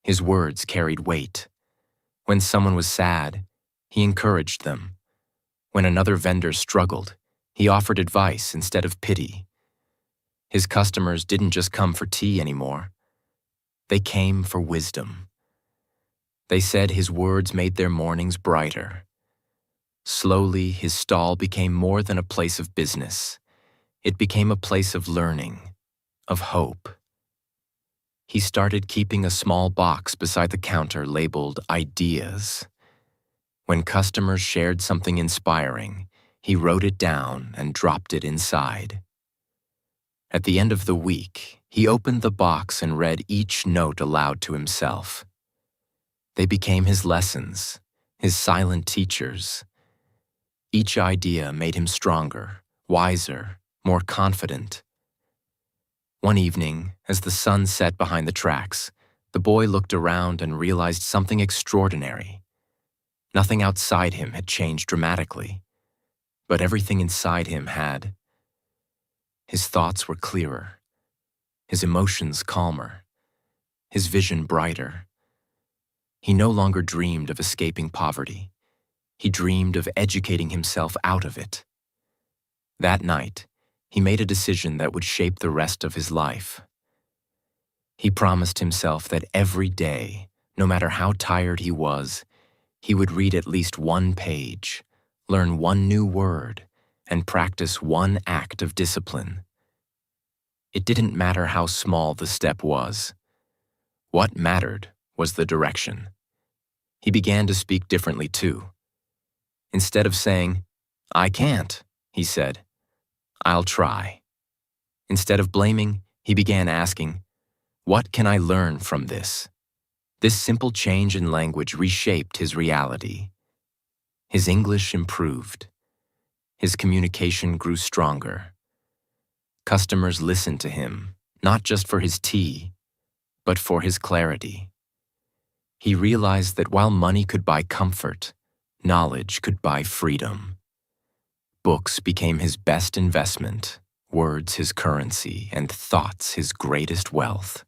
His words carried weight. When someone was sad, he encouraged them. When another vendor struggled, he offered advice instead of pity. His customers didn't just come for tea anymore. They came for wisdom. They said his words made their mornings brighter. Slowly, his stall became more than a place of business. It became a place of learning, of hope. He started keeping a small box beside the counter labeled "Ideas." When customers shared something inspiring, he wrote it down and dropped it inside. At the end of the week, he opened the box and read each note aloud to himself. They became his lessons, his silent teachers. Each idea made him stronger, wiser, more confident. One evening, as the sun set behind the tracks, the boy looked around and realized something extraordinary. Nothing outside him had changed dramatically, but everything inside him had. His thoughts were clearer, his emotions calmer, his vision brighter. He no longer dreamed of escaping poverty. He dreamed of educating himself out of it. That night, he made a decision that would shape the rest of his life. He promised himself that every day, no matter how tired he was, he would read at least one page, learn one new word, and practice one act of discipline. It didn't matter how small the step was. What mattered was the direction. He began to speak differently too. Instead of saying, "I can't," he said, "I'll try." Instead of blaming, he began asking, "What can I learn from this?" This simple change in language reshaped his reality. His English improved. His communication grew stronger. Customers listened to him, not just for his tea, but for his clarity. He realized that while money could buy comfort, knowledge could buy freedom. Books became his best investment, words his currency, and thoughts his greatest wealth.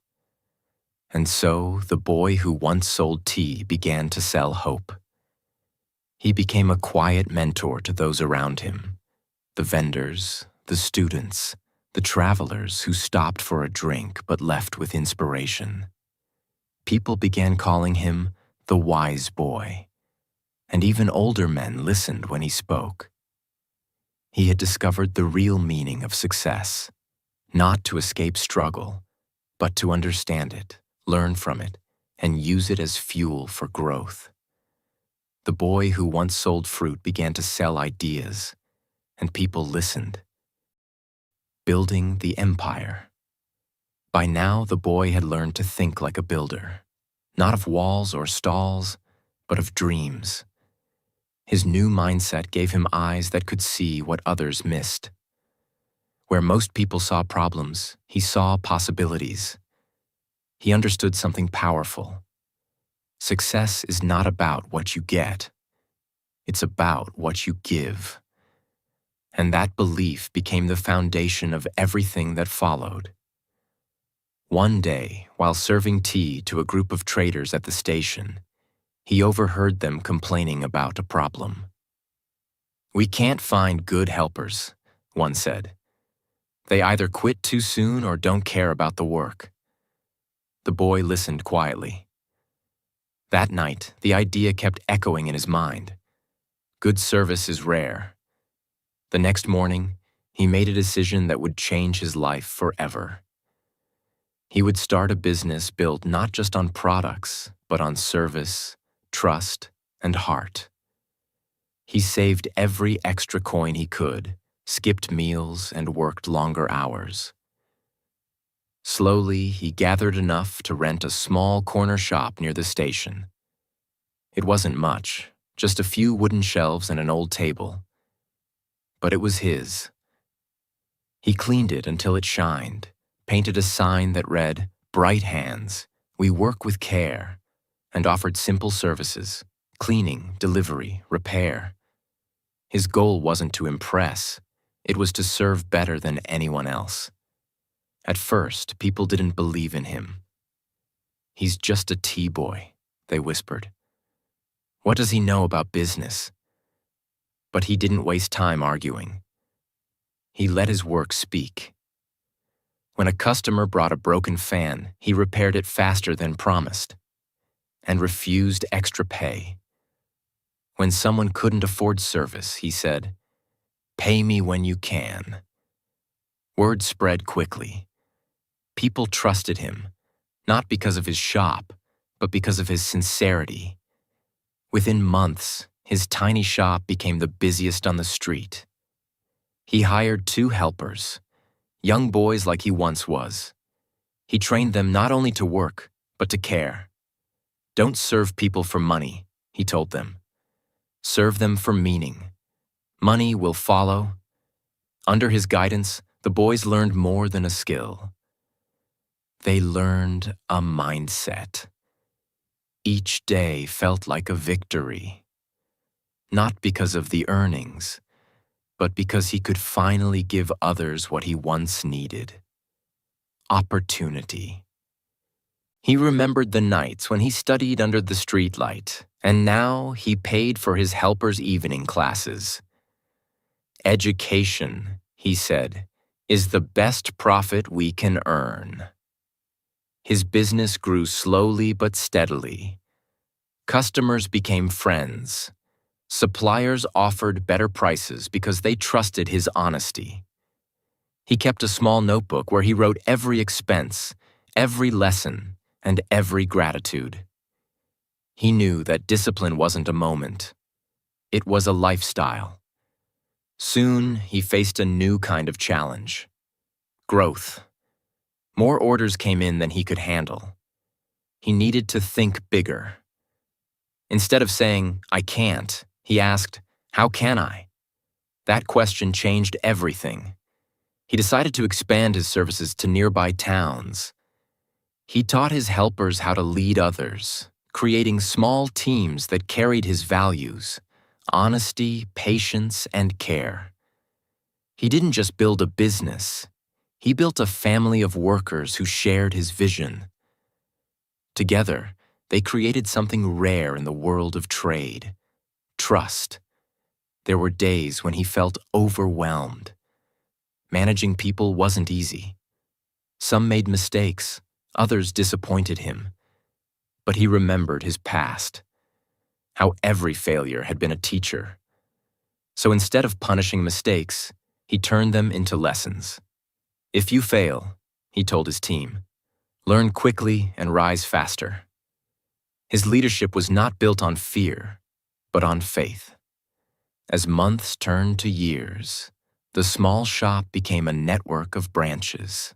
And so the boy who once sold tea began to sell hope. He became a quiet mentor to those around him, the vendors, the students, the travelers who stopped for a drink but left with inspiration. People began calling him the wise boy, and even older men listened when he spoke. He had discovered the real meaning of success, not to escape struggle, but to understand it, learn from it, and use it as fuel for growth. The boy who once sold fruit began to sell ideas, and people listened. Building the empire. By now, the boy had learned to think like a builder, not of walls or stalls, but of dreams. His new mindset gave him eyes that could see what others missed. Where most people saw problems, he saw possibilities. He understood something powerful. Success is not about what you get. It's about what you give. And that belief became the foundation of everything that followed. One day, while serving tea to a group of traders at the station, he overheard them complaining about a problem. "We can't find good helpers," one said. "They either quit too soon or don't care about the work." The boy listened quietly. That night, the idea kept echoing in his mind. Good service is rare. The next morning, he made a decision that would change his life forever. He would start a business built not just on products, but on service, trust, and heart. He saved every extra coin he could, skipped meals, and worked longer hours. Slowly, he gathered enough to rent a small corner shop near the station. It wasn't much, just a few wooden shelves and an old table. But it was his. He cleaned it until it shined, painted a sign that read, "Bright Hands, we work with care," and offered simple services, cleaning, delivery, repair. His goal wasn't to impress, it was to serve better than anyone else. At first, people didn't believe in him. "He's just a tea boy," they whispered. "What does he know about business?" But he didn't waste time arguing. He let his work speak. When a customer brought a broken fan, he repaired it faster than promised and refused extra pay. When someone couldn't afford service, he said, "Pay me when you can." Word spread quickly. People trusted him, not because of his shop, but because of his sincerity. Within months, his tiny shop became the busiest on the street. He hired 2 helpers, young boys like he once was. He trained them not only to work, but to care. "Don't serve people for money," he told them. "Serve them for meaning. Money will follow." Under his guidance, the boys learned more than a skill. They learned a mindset. Each day felt like a victory. Not because of the earnings, but because he could finally give others what he once needed: opportunity. He remembered the nights when he studied under the streetlight, and now he paid for his helpers' evening classes. "Education," he said, "is the best profit we can earn." His business grew slowly but steadily. Customers became friends. Suppliers offered better prices because they trusted his honesty. He kept a small notebook where he wrote every expense, every lesson, and every gratitude. He knew that discipline wasn't a moment. It was a lifestyle. Soon, he faced a new kind of challenge: growth. More orders came in than he could handle. He needed to think bigger. Instead of saying, "I can't," he asked, "How can I?" That question changed everything. He decided to expand his services to nearby towns. He taught his helpers how to lead others, creating small teams that carried his values: honesty, patience, and care. He didn't just build a business. He built a family of workers who shared his vision. Together, they created something rare in the world of trade: trust. There were days when he felt overwhelmed. Managing people wasn't easy. Some made mistakes, others disappointed him. But he remembered his past, how every failure had been a teacher. So instead of punishing mistakes, he turned them into lessons. "If you fail," he told his team, "learn quickly and rise faster." His leadership was not built on fear, but on faith. As months turned to years, the small shop became a network of branches.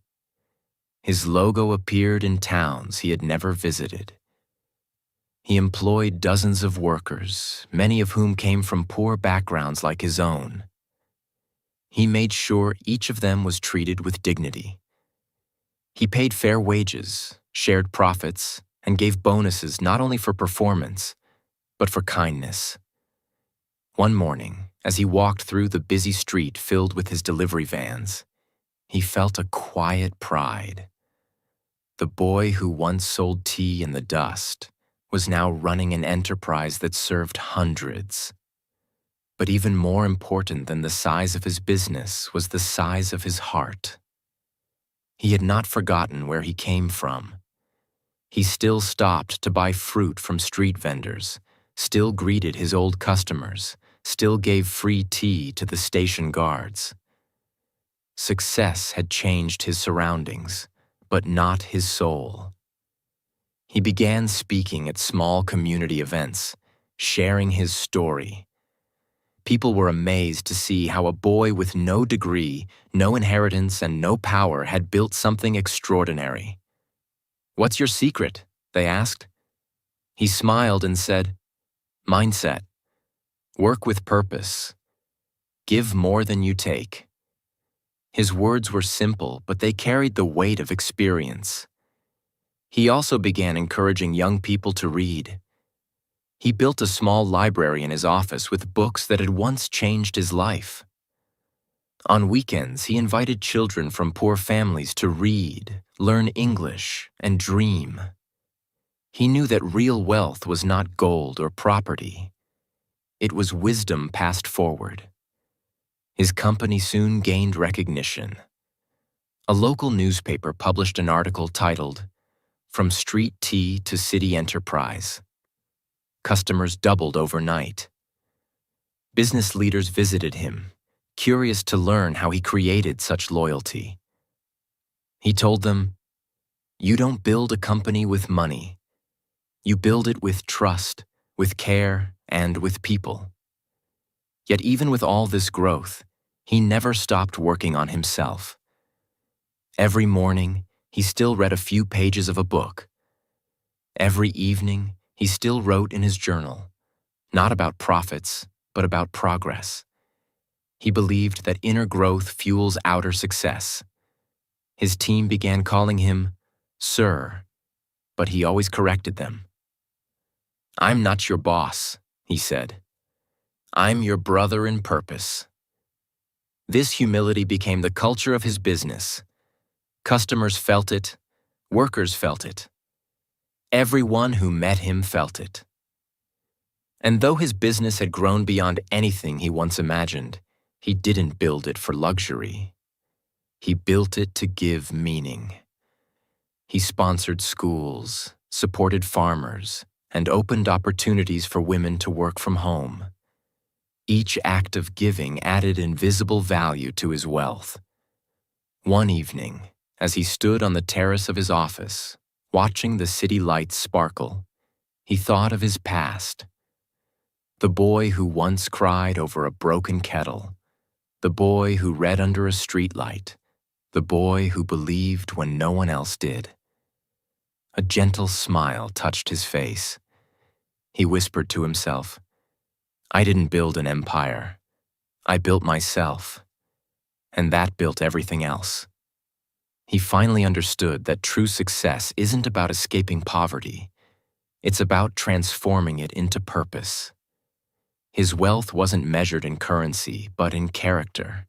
His logo appeared in towns he had never visited. He employed dozens of workers, many of whom came from poor backgrounds like his own. He made sure each of them was treated with dignity. He paid fair wages, shared profits, and gave bonuses not only for performance, but for kindness. One morning, as he walked through the busy street filled with his delivery vans, he felt a quiet pride. The boy who once sold tea in the dust was now running an enterprise that served hundreds. But even more important than the size of his business was the size of his heart. He had not forgotten where he came from. He still stopped to buy fruit from street vendors, still greeted his old customers, still gave free tea to the station guards. Success had changed his surroundings, but not his soul. He began speaking at small community events, sharing his story. People were amazed to see how a boy with no degree, no inheritance, and no power had built something extraordinary. "What's your secret?" they asked. He smiled and said, "Mindset. Work with purpose. Give more than you take." His words were simple, but they carried the weight of experience. He also began encouraging young people to read. He built a small library in his office with books that had once changed his life. On weekends, he invited children from poor families to read, learn English, and dream. He knew that real wealth was not gold or property. It was wisdom passed forward. His company soon gained recognition. A local newspaper published an article titled, "From Street Tea to City Enterprise." Customers doubled overnight. Business leaders visited him, curious to learn how he created such loyalty. He told them, "You don't build a company with money. You build it with trust, with care, and with people." Yet even with all this growth, he never stopped working on himself. Every morning, he still read a few pages of a book. Every evening, he still wrote in his journal, not about profits, but about progress. He believed that inner growth fuels outer success. His team began calling him Sir, but he always corrected them. "I'm not your boss," he said. "I'm your brother in purpose." This humility became the culture of his business. Customers felt it, workers felt it. Everyone who met him felt it. And though his business had grown beyond anything he once imagined, he didn't build it for luxury. He built it to give meaning. He sponsored schools, supported farmers, and opened opportunities for women to work from home. Each act of giving added invisible value to his wealth. One evening, as he stood on the terrace of his office, watching the city lights sparkle, he thought of his past. The boy who once cried over a broken kettle, the boy who read under a streetlight, the boy who believed when no one else did. A gentle smile touched his face. He whispered to himself, "I didn't build an empire. I built myself. And that built everything else." He finally understood that true success isn't about escaping poverty. It's about transforming it into purpose. His wealth wasn't measured in currency, but in character.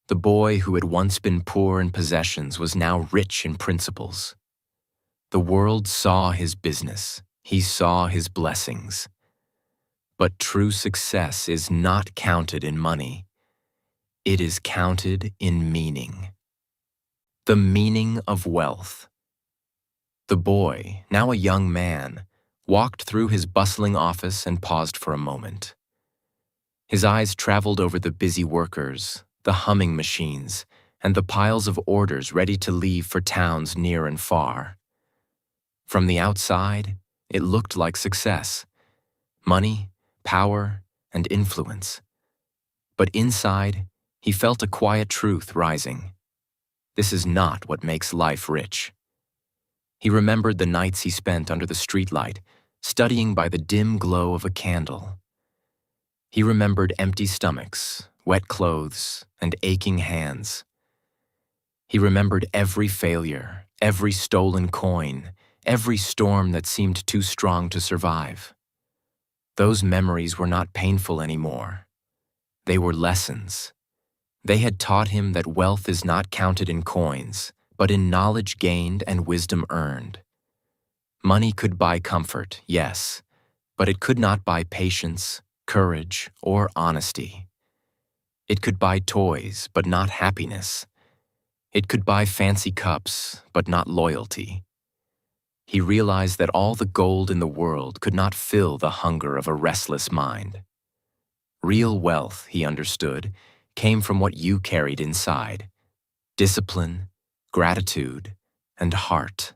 The boy who had once been poor in possessions was now rich in principles. The world saw his business. He saw his blessings. But true success is not counted in money. It is counted in meaning. The meaning of wealth. The boy, now a young man, walked through his bustling office and paused for a moment. His eyes traveled over the busy workers, the humming machines, and the piles of orders ready to leave for towns near and far. From the outside, it looked like success: money, power, and influence. But inside, he felt a quiet truth rising. This is not what makes life rich. He remembered the nights he spent under the streetlight, studying by the dim glow of a candle. He remembered empty stomachs, wet clothes, and aching hands. He remembered every failure, every stolen coin, every storm that seemed too strong to survive. Those memories were not painful anymore. They were lessons. They had taught him that wealth is not counted in coins, but in knowledge gained and wisdom earned. Money could buy comfort, yes, but it could not buy patience, courage, or honesty. It could buy toys, but not happiness. It could buy fancy cups, but not loyalty. He realized that all the gold in the world could not fill the hunger of a restless mind. Real wealth, he understood, came from what you carried inside: discipline, gratitude, and heart.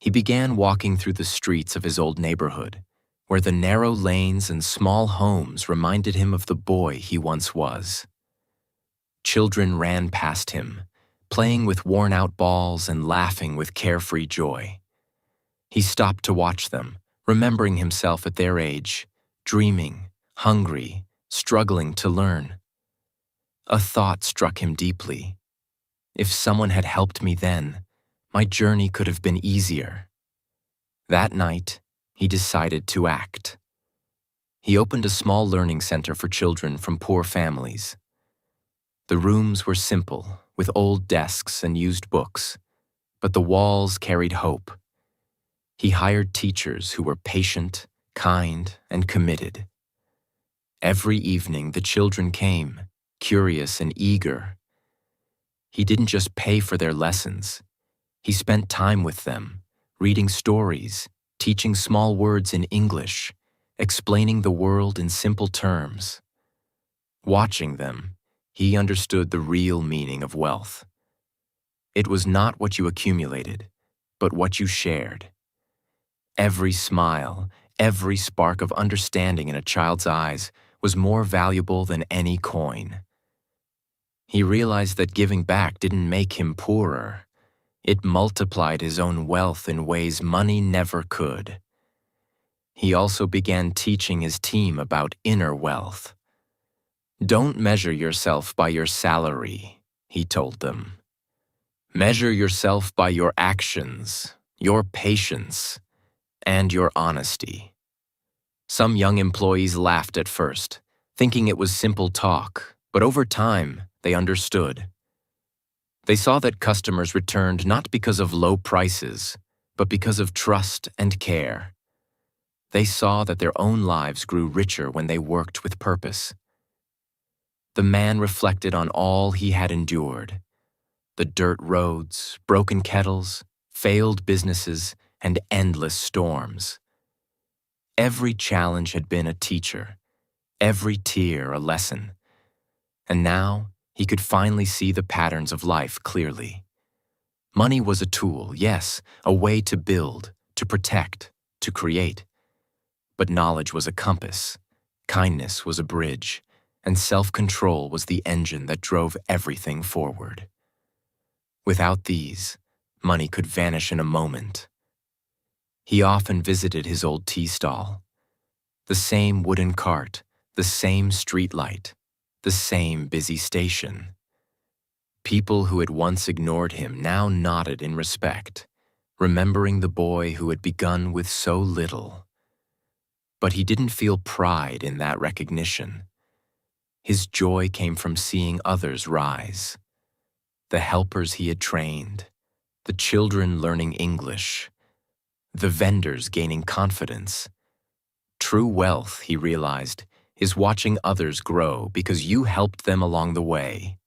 He began walking through the streets of his old neighborhood, where the narrow lanes and small homes reminded him of the boy he once was. Children ran past him, playing with worn-out balls and laughing with carefree joy. He stopped to watch them, remembering himself at their age, dreaming, hungry, struggling to learn. A thought struck him deeply. If someone had helped me then, my journey could have been easier. That night, he decided to act. He opened a small learning center for children from poor families. The rooms were simple, with old desks and used books, but the walls carried hope. He hired teachers who were patient, kind, and committed. Every evening, the children came, curious and eager. He didn't just pay for their lessons. He spent time with them, reading stories, teaching small words in English, explaining the world in simple terms. Watching them, he understood the real meaning of wealth. It was not what you accumulated, but what you shared. Every smile, every spark of understanding in a child's eyes was more valuable than any coin. He realized that giving back didn't make him poorer. It multiplied his own wealth in ways money never could. He also began teaching his team about inner wealth. Don't measure yourself by your salary, he told them. Measure yourself by your actions, your patience, and your honesty. Some young employees laughed at first, thinking it was simple talk, but over time, they understood. They saw that customers returned not because of low prices, but because of trust and care. They saw that their own lives grew richer when they worked with purpose. The man reflected on all he had endured: the dirt roads, broken kettles, failed businesses, and endless storms. Every challenge had been a teacher, every tear a lesson. And now, he could finally see the patterns of life clearly. Money was a tool, yes, a way to build, to protect, to create. But knowledge was a compass, kindness was a bridge, and self-control was the engine that drove everything forward. Without these, money could vanish in a moment. He often visited his old tea stall. The same wooden cart, the same street light, the same busy station. People who had once ignored him now nodded in respect, remembering the boy who had begun with so little. But he didn't feel pride in that recognition. His joy came from seeing others rise. The helpers he had trained, the children learning English, the vendors gaining confidence. True wealth, he realized, is watching others grow because you helped them along the way.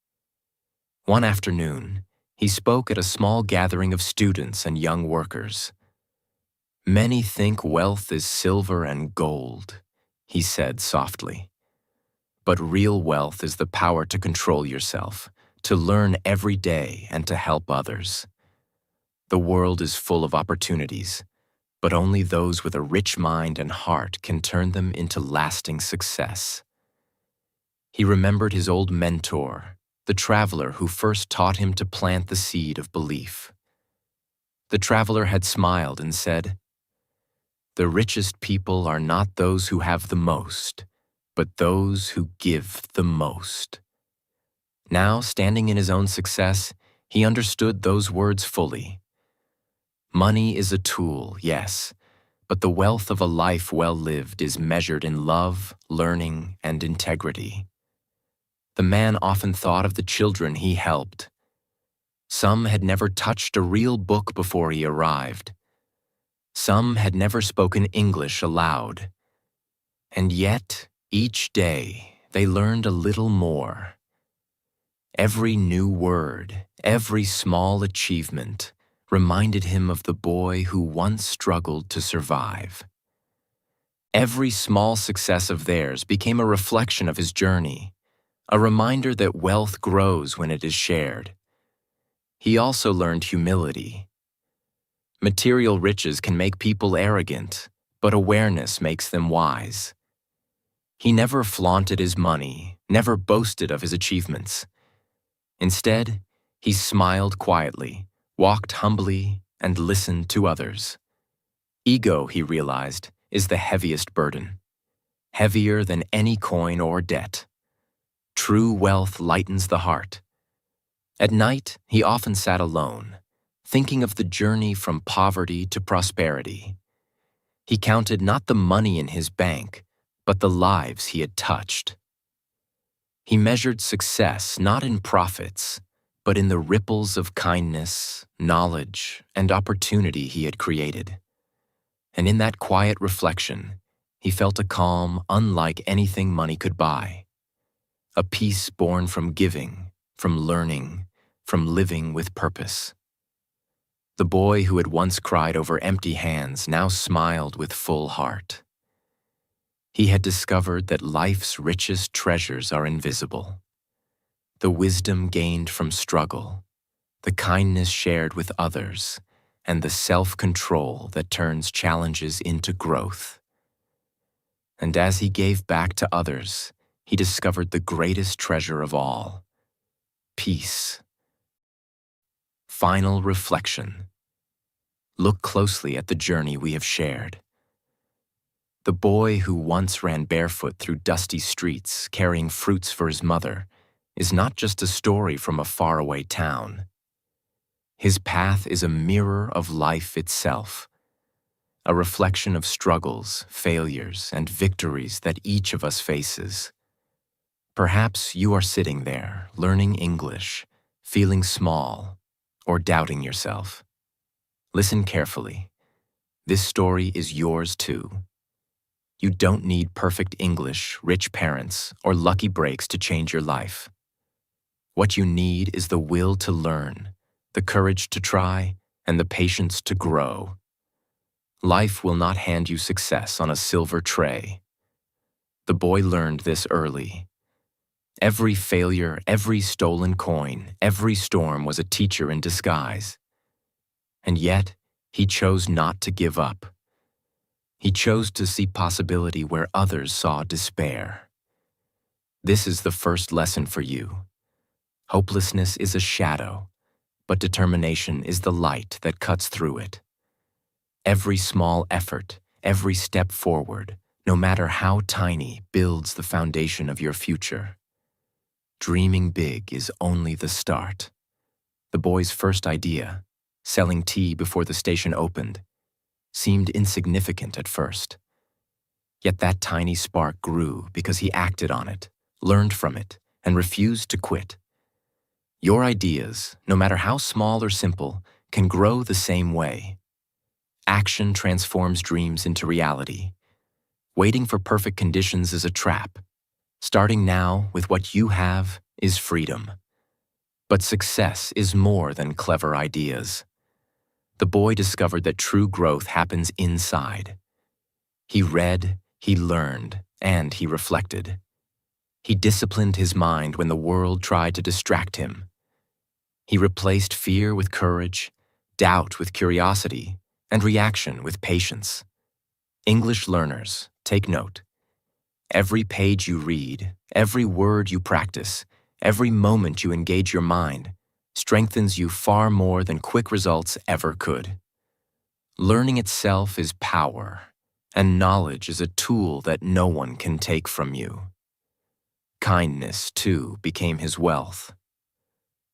One afternoon, he spoke at a small gathering of students and young workers. Many think wealth is silver and gold, he said softly. But real wealth is the power to control yourself, to learn every day and to help others. The world is full of opportunities, but only those with a rich mind and heart can turn them into lasting success. He remembered his old mentor, the traveler who first taught him to plant the seed of belief. The traveler had smiled and said, "The richest people are not those who have the most, but those who give the most." Now, standing in his own success, he understood those words fully. Money is a tool, yes, but the wealth of a life well lived is measured in love, learning, and integrity. The man often thought of the children he helped. Some had never touched a real book before he arrived. Some had never spoken English aloud. And yet, each day, they learned a little more. Every new word, every small achievement, reminded him of the boy who once struggled to survive. Every small success of theirs became a reflection of his journey, a reminder that wealth grows when it is shared. He also learned humility. Material riches can make people arrogant, but awareness makes them wise. He never flaunted his money, never boasted of his achievements. Instead, he smiled quietly, walked humbly, and listened to others. Ego, he realized, is the heaviest burden, heavier than any coin or debt. True wealth lightens the heart. At night, he often sat alone, thinking of the journey from poverty to prosperity. He counted not the money in his bank, but the lives he had touched. He measured success not in profits, but in the ripples of kindness, knowledge, and opportunity he had created. And in that quiet reflection, he felt a calm unlike anything money could buy. A peace born from giving, from learning, from living with purpose. The boy who had once cried over empty hands now smiled with full heart. He had discovered that life's richest treasures are invisible. The wisdom gained from struggle, the kindness shared with others, and the self-control that turns challenges into growth. And as he gave back to others, he discovered the greatest treasure of all: peace. Final reflection. Look closely at the journey we have shared. The boy who once ran barefoot through dusty streets carrying fruits for his mother is not just a story from a faraway town. His path is a mirror of life itself, a reflection of struggles, failures, and victories that each of us faces. Perhaps you are sitting there, learning English, feeling small, or doubting yourself. Listen carefully. This story is yours too. You don't need perfect English, rich parents, or lucky breaks to change your life. What you need is the will to learn, the courage to try, and the patience to grow. Life will not hand you success on a silver tray. The boy learned this early. Every failure, every stolen coin, every storm was a teacher in disguise. And yet, he chose not to give up. He chose to see possibility where others saw despair. This is the first lesson for you. Hopelessness is a shadow, but determination is the light that cuts through it. Every small effort, every step forward, no matter how tiny, builds the foundation of your future. Dreaming big is only the start. The boy's first idea, selling tea before the station opened, seemed insignificant at first. Yet that tiny spark grew because he acted on it, learned from it, and refused to quit. Your ideas, no matter how small or simple, can grow the same way. Action transforms dreams into reality. Waiting for perfect conditions is a trap. Starting now with what you have is freedom. But success is more than clever ideas. The boy discovered that true growth happens inside. He read, he learned, and he reflected. He disciplined his mind when the world tried to distract him. He replaced fear with courage, doubt with curiosity, and reaction with patience. English learners, take note. Every page you read, every word you practice, every moment you engage your mind strengthens you far more than quick results ever could. Learning itself is power, and knowledge is a tool that no one can take from you. Kindness, too, became his wealth.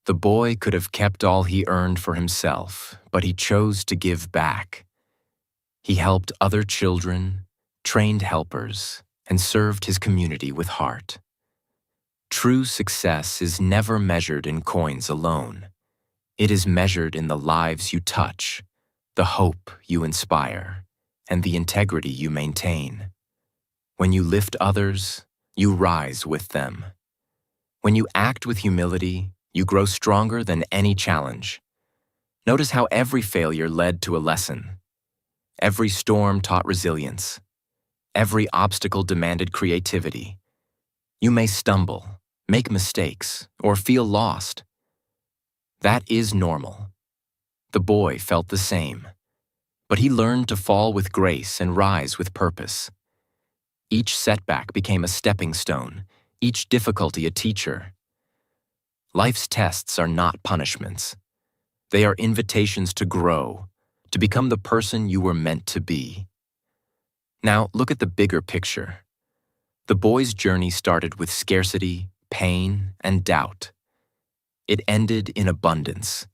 The boy could have kept all he earned for himself, but he chose to give back. He helped other children, trained helpers, and served his community with heart. True success is never measured in coins alone. It is measured in the lives you touch, the hope you inspire, and the integrity you maintain. When you lift others, you rise with them. When you act with humility, you grow stronger than any challenge. Notice how every failure led to a lesson. Every storm taught resilience. Every obstacle demanded creativity. You may stumble, make mistakes, or feel lost. That is normal. The boy felt the same, but he learned to fall with grace and rise with purpose. Each setback became a stepping stone, each difficulty a teacher. Life's tests are not punishments. They are invitations to grow, to become the person you were meant to be. Now, look at the bigger picture. The boy's journey started with scarcity, pain, and doubt. It ended in abundance,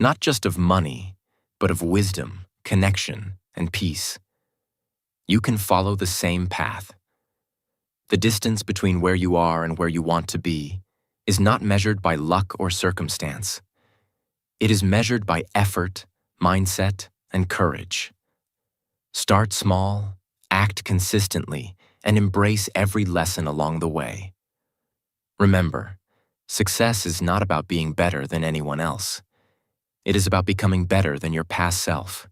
not just of money, but of wisdom, connection, and peace. You can follow the same path. The distance between where you are and where you want to be is not measured by luck or circumstance. It is measured by effort, mindset, and courage. Start small, act consistently, and embrace every lesson along the way. Remember, success is not about being better than anyone else. It is about becoming better than your past self.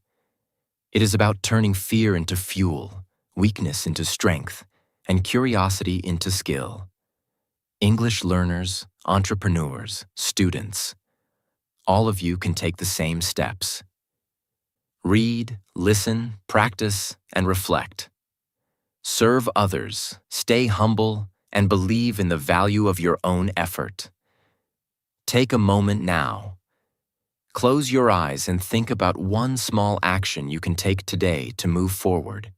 It is about turning fear into fuel, weakness into strength, and curiosity into skill. English learners, entrepreneurs, students, all of you can take the same steps. Read, listen, practice, and reflect. Serve others, stay humble, and believe in the value of your own effort. Take a moment now. Close your eyes and think about one small action you can take today to move forward.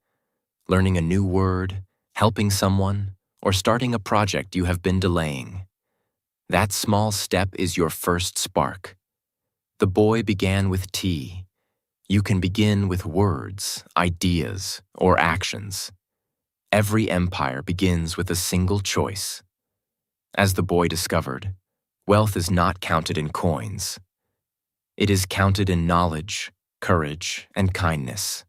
Learning a new word, helping someone, or starting a project you have been delaying. That small step is your first spark. The boy began with tea. You can begin with words, ideas, or actions. Every empire begins with a single choice. As the boy discovered, wealth is not counted in coins. It is counted in knowledge, courage, and kindness.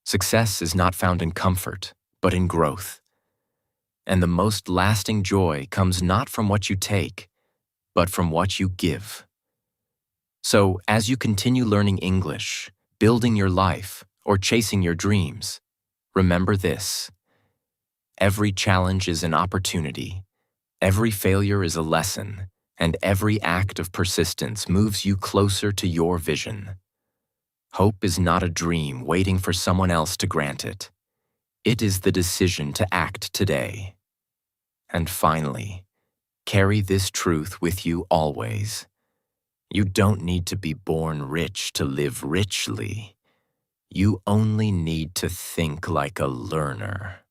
Success is not found in comfort, but in growth. And the most lasting joy comes not from what you take, but from what you give. So, as you continue learning English, building your life, or chasing your dreams, remember this. Every challenge is an opportunity, every failure is a lesson, and every act of persistence moves you closer to your vision. Hope is not a dream waiting for someone else to grant it. It is the decision to act today. And finally, carry this truth with you always. You don't need to be born rich to live richly. You only need to think like a learner.